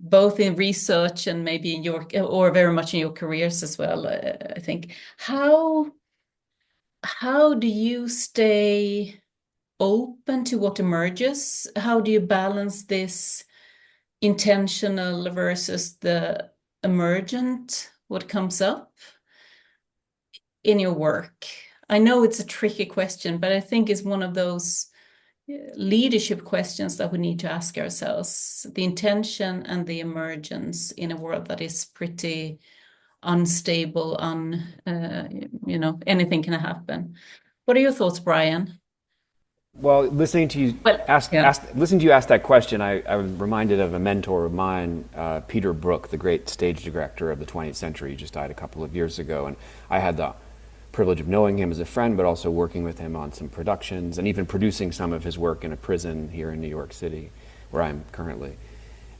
Both in research and maybe or very much in your careers as well, I think. How do you stay open to what emerges? How do you balance this intentional versus the emergent? what comes up in your work? I know it's a tricky question, but I think it's one of those leadership questions that we need to ask ourselves. The intention and the emergence in a world that is pretty unstable, anything can happen. What are your thoughts, Bryan? Well, listening to you ask that question, I was reminded of a mentor of mine, Peter Brook, the great stage director of the 20th century. He just died a couple of years ago, and I had the privilege of knowing him as a friend, but also working with him on some productions and even producing some of his work in a prison here in New York City, where I'm currently.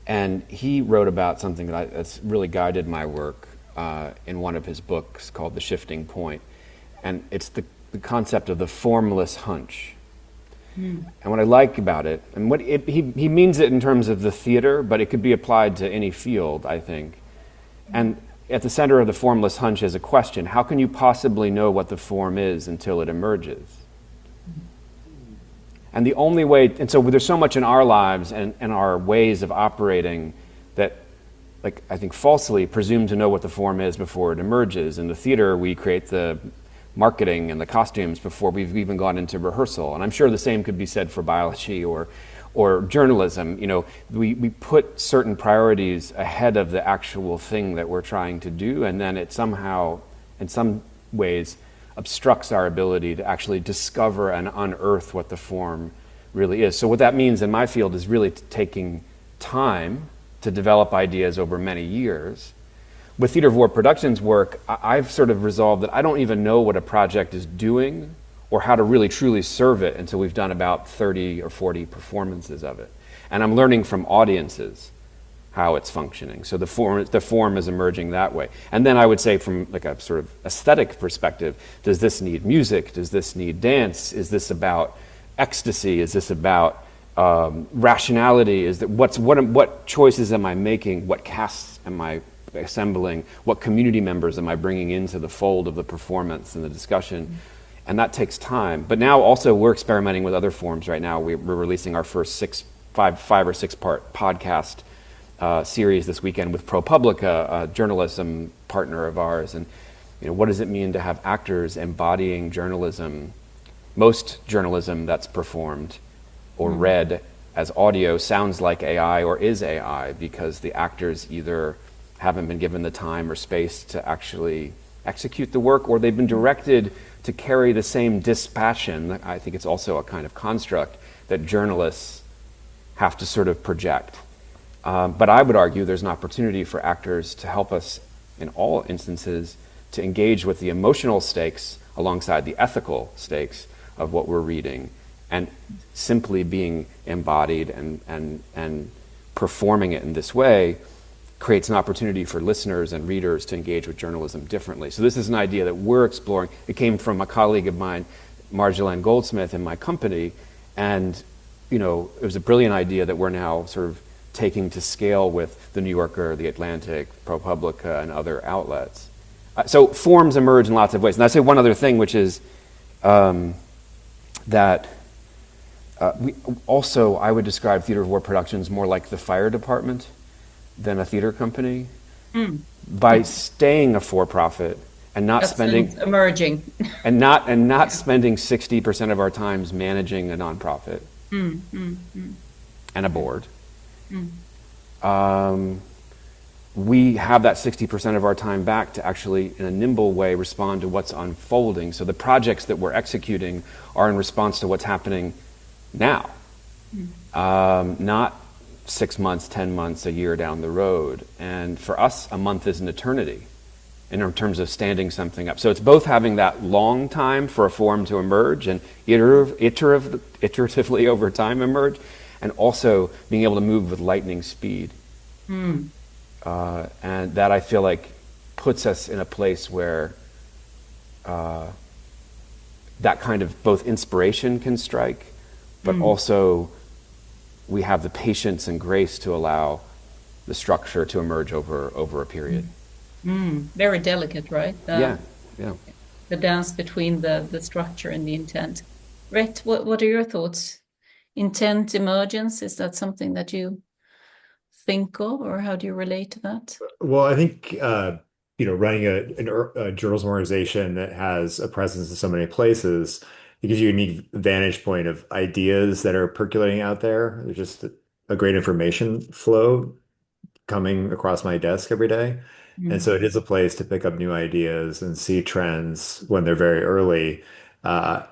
And he wrote about something that's really guided my work in one of his books called The Shifting Point. And it's the concept of the formless hunch. And what I like about it, and he means it in terms of the theater, but it could be applied to any field, I think. And at the center of the formless hunch is a question: how can you possibly know what the form is until it emerges? And the only way, and so there's so much in our lives and our ways of operating that, like, I think falsely presume to know what the form is before it emerges. In the theater, we create the marketing and the costumes before we've even gone into rehearsal. And I'm sure the same could be said for biology or journalism. You know, we put certain priorities ahead of the actual thing that we're trying to do, and then it somehow, in some ways, obstructs our ability to actually discover and unearth what the form really is. So what that means in my field is really taking time to develop ideas over many years. With Theatre of War Productions work, I've sort of resolved that I don't even know what a project is doing or how to really truly serve it until we've done about 30 or 40 performances of it. And I'm learning from audiences how it's functioning. So the form is emerging that way. And then I would say, from like a sort of aesthetic perspective, does this need music? Does this need dance? Is this about ecstasy? Is this about rationality? Is that what choices am I making? What casts am I assembling? What community members am I bringing into the fold of the performance and the discussion? And that takes time. But now also we're experimenting with other forms right now. We're releasing our first five or six part podcast series this weekend with ProPublica, a journalism partner of ours. And what does it mean to have actors embodying journalism? Most journalism that's performed or read as audio sounds like AI or is AI because the actors either haven't been given the time or space to actually execute the work, or they've been directed to carry the same dispassion. I think it's also a kind of construct that journalists have to sort of project. But I would argue there's an opportunity for actors to help us in all instances to engage with the emotional stakes alongside the ethical stakes of what we're reading, and simply being embodied and performing it in this way creates an opportunity for listeners and readers to engage with journalism differently. So this is an idea that we're exploring. It came from a colleague of mine, Marjolaine Goldsmith, in my company, and it was a brilliant idea that we're now sort of taking to scale with the New Yorker, the Atlantic, ProPublica, and other outlets. So forms emerge in lots of ways. And I'd say one other thing, which is that I would describe Theatre of War Productions more like the fire department than a theater company. By staying a for-profit and not spending emerging and not spending 60% of our times managing a nonprofit and a board. We have that 60% of our time back to actually, in a nimble way, respond to what's unfolding. So the projects that we're executing are in response to what's happening now, not 6 months, 10 months, a year down the road. And for us, a month is an eternity in terms of standing something up. So it's both having that long time for a form to emerge and iteratively over time emerge, and also being able to move with lightning speed. And that, I feel like, puts us in a place where that kind of both inspiration can strike, but also we have the patience and grace to allow the structure to emerge over a period. Very delicate, right? Yeah. The dance between the structure and the intent. Rhett, what are your thoughts? Intent emergence, is that something that you think of, or how do you relate to that? Well, I think running a journalism organization that has a presence in so many places, it gives you a unique vantage point of ideas that are percolating out there. There's just a great information flow coming across my desk every day. And so it is a place to pick up new ideas and see trends when they're very early, uh,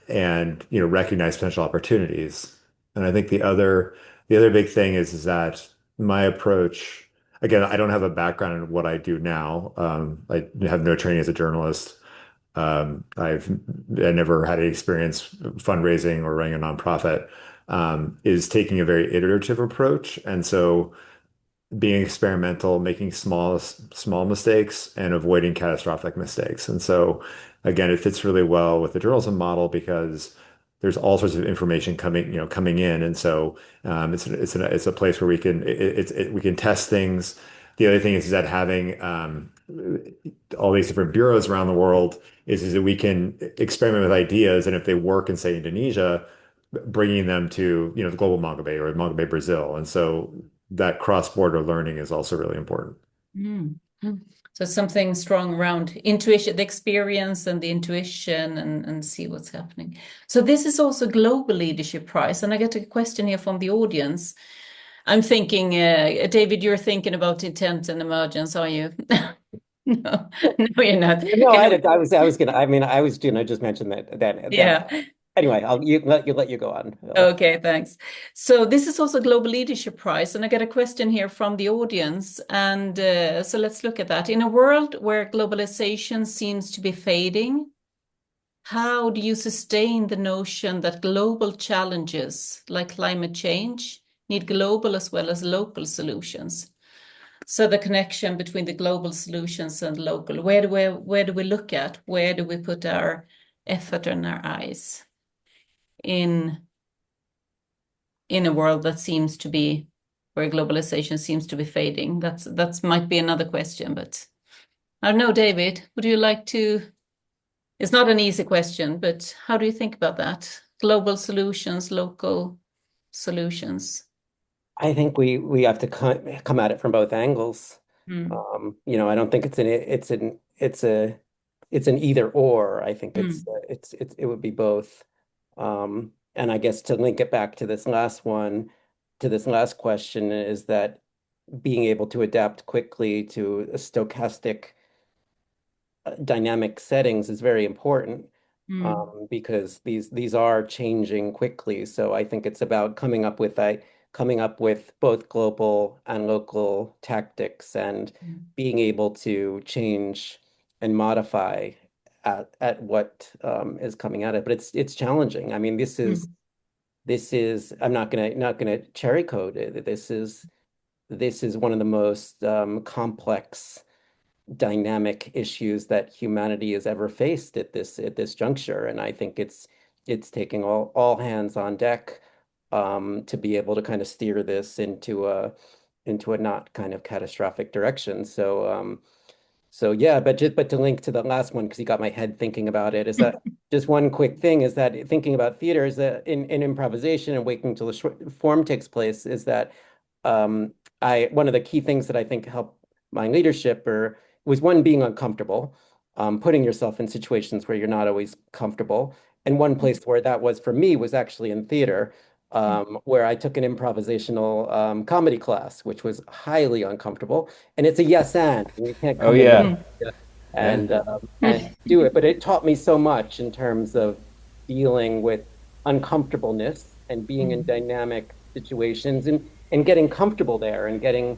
and recognize potential opportunities. And I think the other big thing is that my approach, again, I don't have a background in what I do now. I have no training as a journalist. I never had any experience fundraising or running a nonprofit. Is taking a very iterative approach, and so being experimental, making small mistakes, and avoiding catastrophic mistakes. And so, again, it fits really well with the journalism model because there's all sorts of information coming in, and so it's a place where we can test things. The other thing is that having all these different bureaus around the world is that we can experiment with ideas, and if they work in, say, Indonesia, bringing them to the global Mongabay or Mongabay Brazil, and so that cross-border learning is also really important. Mm. Mm. So something strong around intuition, the experience and the intuition, and see what's happening. So this is also Global Leadership Prize, and I get a question here from the audience. I'm thinking, David, you're thinking about intent and emergence, are you? No, no, you're not. No, I was gonna. I mean, I was gonna just mention that. Yeah. Anyway, I'll let you go on. Okay, thanks. So this is also Global Leadership Prize, and I get a question here from the audience, and so let's look at that. In a world where globalization seems to be fading, how do you sustain the notion that global challenges like climate change need global as well as local solutions? So the connection between the global solutions and local, where do we look at? Where do we put our effort and our eyes in a world that seems to be where globalization seems to be fading? That's might be another question, but I don't know, David, would you like to? It's not an easy question, but how do you think about that? Global solutions, local solutions. I think we have to come at it from both angles. Mm. I don't think it's an either or. I think Mm. it would be both. And I guess to link it back to this last question is that being able to adapt quickly to a stochastic dynamic settings is very important. Because these are changing quickly. So I think it's about coming up with both global and local tactics and being able to change and modify at what is coming at it. But it's challenging. I mean, this is I'm not gonna cherry coat it. This is one of the most complex dynamic issues that humanity has ever faced at this juncture, and I think it's taking all hands on deck to be able to kind of steer this into a not kind of catastrophic direction. So yeah, but to link to the last one, because you got my head thinking about it, is that just one quick thing is that thinking about theater is that in improvisation and waiting till the short form takes place is that one of the key things that I think helped my leadership was one, being uncomfortable, putting yourself in situations where you're not always comfortable. And one place where that was for me was actually in theater, where I took an improvisational comedy class, which was highly uncomfortable. And it's a yes and you can't come in and do it. But it taught me so much in terms of dealing with uncomfortableness and being in dynamic situations and getting comfortable there and getting,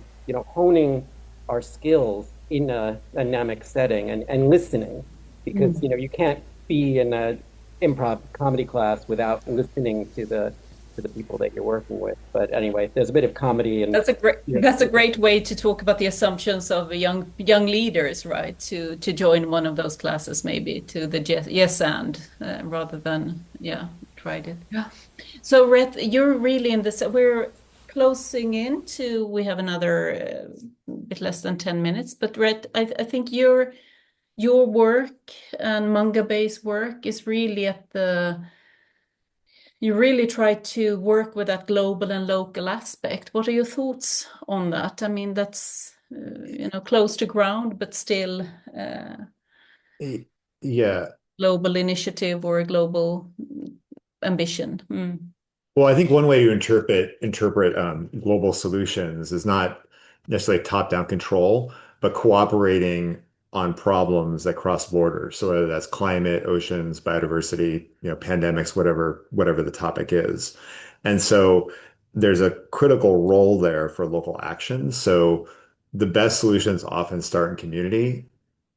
honing our skills in a dynamic setting and listening, because you can't be in a improv comedy class without listening to the people that you're working with. But anyway, there's a bit of comedy, and that's a great way to talk about the assumptions of young leaders, right? To join one of those classes, maybe to the yes and rather than tried it. Yeah. So Rhett, you're really in this. We're closing into. We have another bit less than 10 minutes, but Rhett, I think your work and Mongabay's work is really you really try to work with that global and local aspect. What are your thoughts on that? I mean, that's close to ground, but still Yeah. global initiative or a global ambition. Well, I think one way to interpret global solutions is not necessarily top-down control, but cooperating on problems that cross borders. So whether that's climate, oceans, biodiversity, pandemics, whatever the topic is. And so there's a critical role there for local action. So the best solutions often start in community.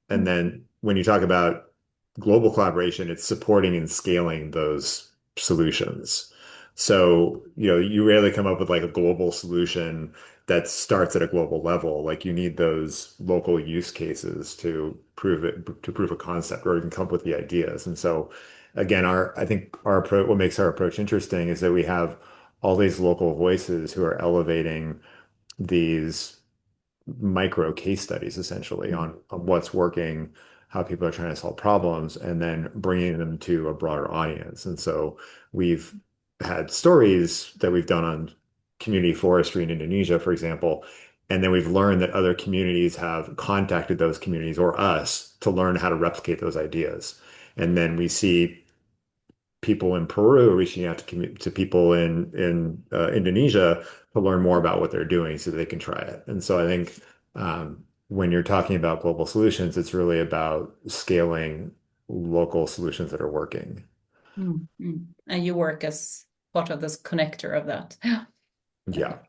And then when you talk about global collaboration, it's supporting and scaling those solutions. So, you rarely come up with like a global solution that starts at a global level. Like you need those local use cases to prove a concept or even come up with the ideas. And so again, I think our approach, what makes our approach interesting is that we have all these local voices who are elevating these micro case studies essentially on what's working, how people are trying to solve problems, and then bringing them to a broader audience. And so we've had stories that we've done on community forestry in Indonesia, for example, and then we've learned that other communities have contacted those communities or us to learn how to replicate those ideas. And then we see people in Peru reaching out to people in Indonesia to learn more about what they're doing so they can try it. And so I think when you're talking about global solutions, it's really about scaling local solutions that are working. And you work as part of this connector of that. Yeah.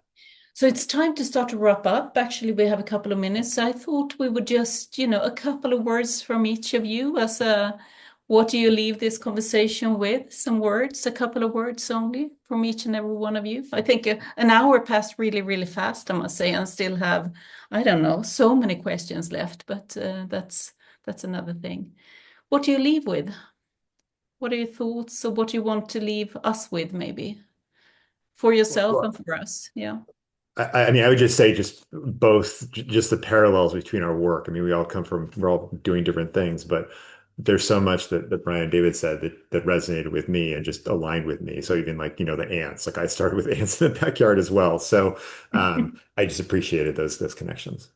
So it's time to start to wrap up. Actually, we have a couple of minutes. I thought we would just, a couple of words from each of you as what do you leave this conversation with? Some words, a couple of words only from each and every one of you. I think an hour passed really, really fast, I must say, and still have, I don't know, so many questions left, but that's another thing. What do you leave with? What are your thoughts, or what do you want to leave us with, maybe? For yourself and for us, yeah. I mean, I would just say just the parallels between our work. I mean, we're all doing different things, but there's so much that Bryan and David said that resonated with me and just aligned with me. So even like, the ants, like I started with ants in the backyard as well. So I just appreciated those connections.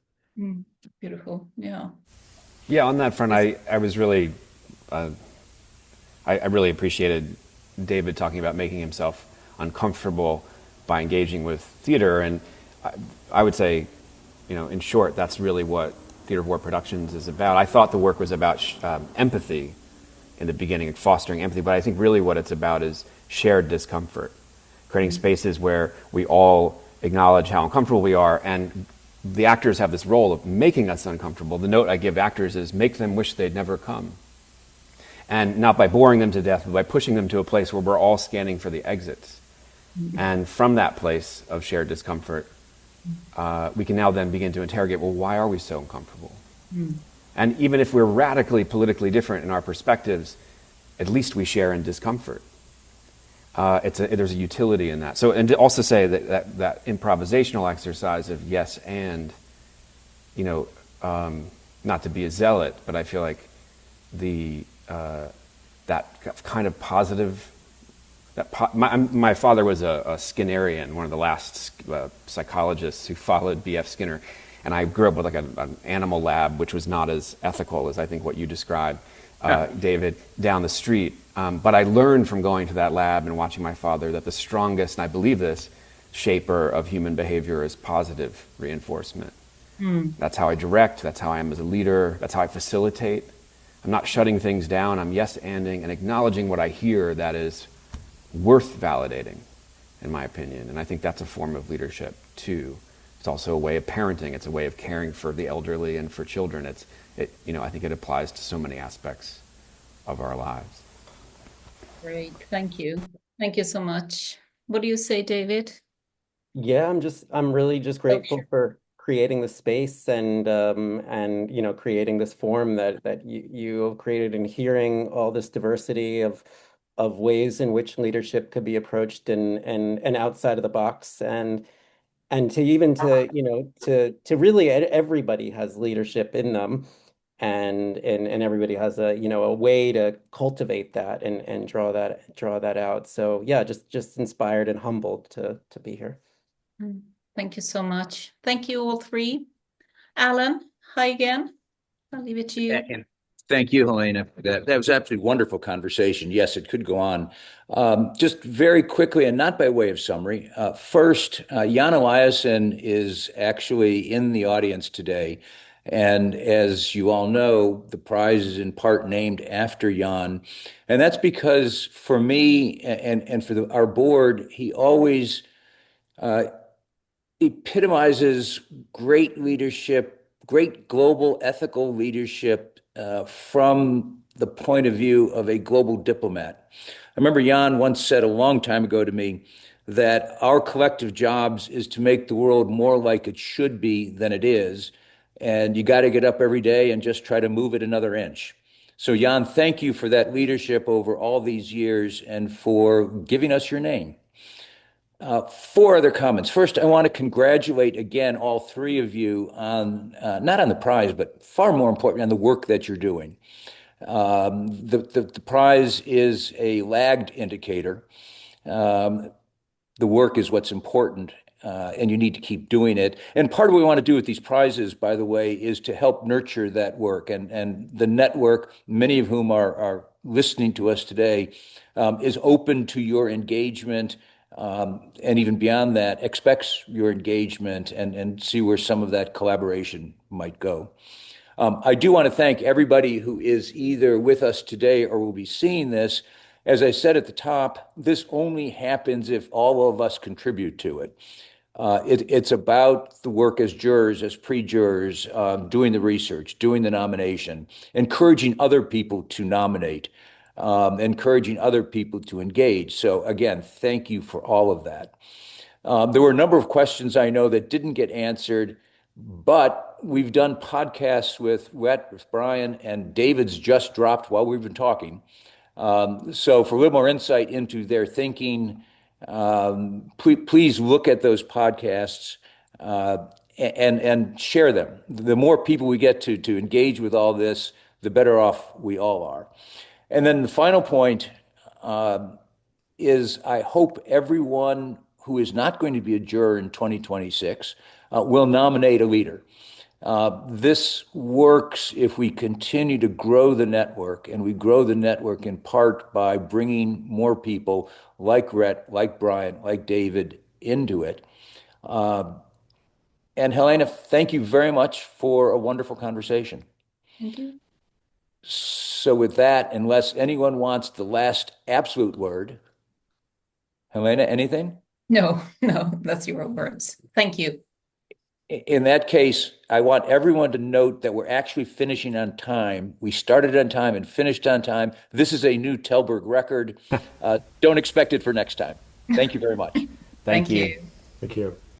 Beautiful. Yeah. Yeah, on that front, I was really, I really appreciated David talking about making himself uncomfortable by engaging with theater. And I would say, in short, that's really what Theater of War Productions is about. I thought the work was about empathy in the beginning, and fostering empathy, but I think really what it's about is shared discomfort, creating spaces where we all acknowledge how uncomfortable we are, and the actors have this role of making us uncomfortable. The note I give actors is make them wish they'd never come. And not by boring them to death, but by pushing them to a place where we're all scanning for the exits. And from that place of shared discomfort, we can now then begin to interrogate, well, why are we so uncomfortable? And even if we're radically politically different in our perspectives, at least we share in discomfort. There's a utility in that. So, and to also say that improvisational exercise of yes and, not to be a zealot, but I feel like that kind of positive. My father was a Skinnerian, one of the last psychologists who followed B.F. Skinner, and I grew up with like an animal lab, which was not as ethical as I think what you described, David, down the street. But I learned from going to that lab and watching my father that the strongest, and I believe this, shaper of human behavior is positive reinforcement. That's how I direct, that's how I am as a leader, that's how I facilitate. I'm not shutting things down, I'm yes-anding and acknowledging what I hear that is worth validating, in my opinion. And I think that's a form of leadership, too. It's also a way of parenting. It's a way of caring for the elderly and for children. I think it applies to so many aspects of our lives. Great. Thank you. Thank you so much. What do you say, David? Yeah, I'm really just grateful for creating the space and creating this forum that you have created, and hearing all this diversity of ways in which leadership could be approached and outside of the box, and to really everybody has leadership in them, and everybody has a way to cultivate that and draw that out. So yeah, just inspired and humbled to be here. Thank you so much. Thank you all three. Alan, hi again. I'll leave it to you. And thank you, Helena. That was absolutely wonderful conversation. Yes, it could go on. Just very quickly, and not by way of summary. First, Jan Eliasson is actually in the audience today. And as you all know, the prize is in part named after Jan. And that's because for me and for our board, he always epitomizes great leadership, great global ethical leadership from the point of view of a global diplomat. I remember Jan once said a long time ago to me that our collective jobs is to make the world more like it should be than it is. And you got to get up every day and just try to move it another inch. So, Jan, thank you for that leadership over all these years and for giving us your name. Four other comments. First, I want to congratulate again all three of you on not on the prize, but far more importantly on the work that you're doing. The prize is a lagged indicator. The work is what's important, and you need to keep doing it. And part of what we want to do with these prizes, by the way, is to help nurture that work. And the network, many of whom are listening to us today, is open to your engagement. And even beyond that, expects your engagement and see where some of that collaboration might go. I do want to thank everybody who is either with us today or will be seeing this. As I said at the top, this only happens if all of us contribute to it. It's about the work as jurors, as pre-jurors, doing the research, doing the nomination, encouraging other people to nominate, encouraging other people to engage. So again, thank you for all of that. There were a number of questions I know that didn't get answered, but we've done podcasts with Rhett, with Bryan, and David's just dropped while we've been talking. So for a little more insight into their thinking, please look at those podcasts and share them. The more people we get to engage with all this, the better off we all are. And then the final point is I hope everyone who is not going to be a juror in 2026 will nominate a leader. This works if we continue to grow the network, and we grow the network in part by bringing more people like Rhett, like Bryan, like David into it. And Helena, thank you very much for a wonderful conversation. Thank you. So with that, unless anyone wants the last absolute word, Helena, anything? No, that's your words. Thank you. In that case, I want everyone to note that we're actually finishing on time. We started on time and finished on time. This is a new Tällberg record. Don't expect it for next time. Thank you very much. Thank you. you. Thank you.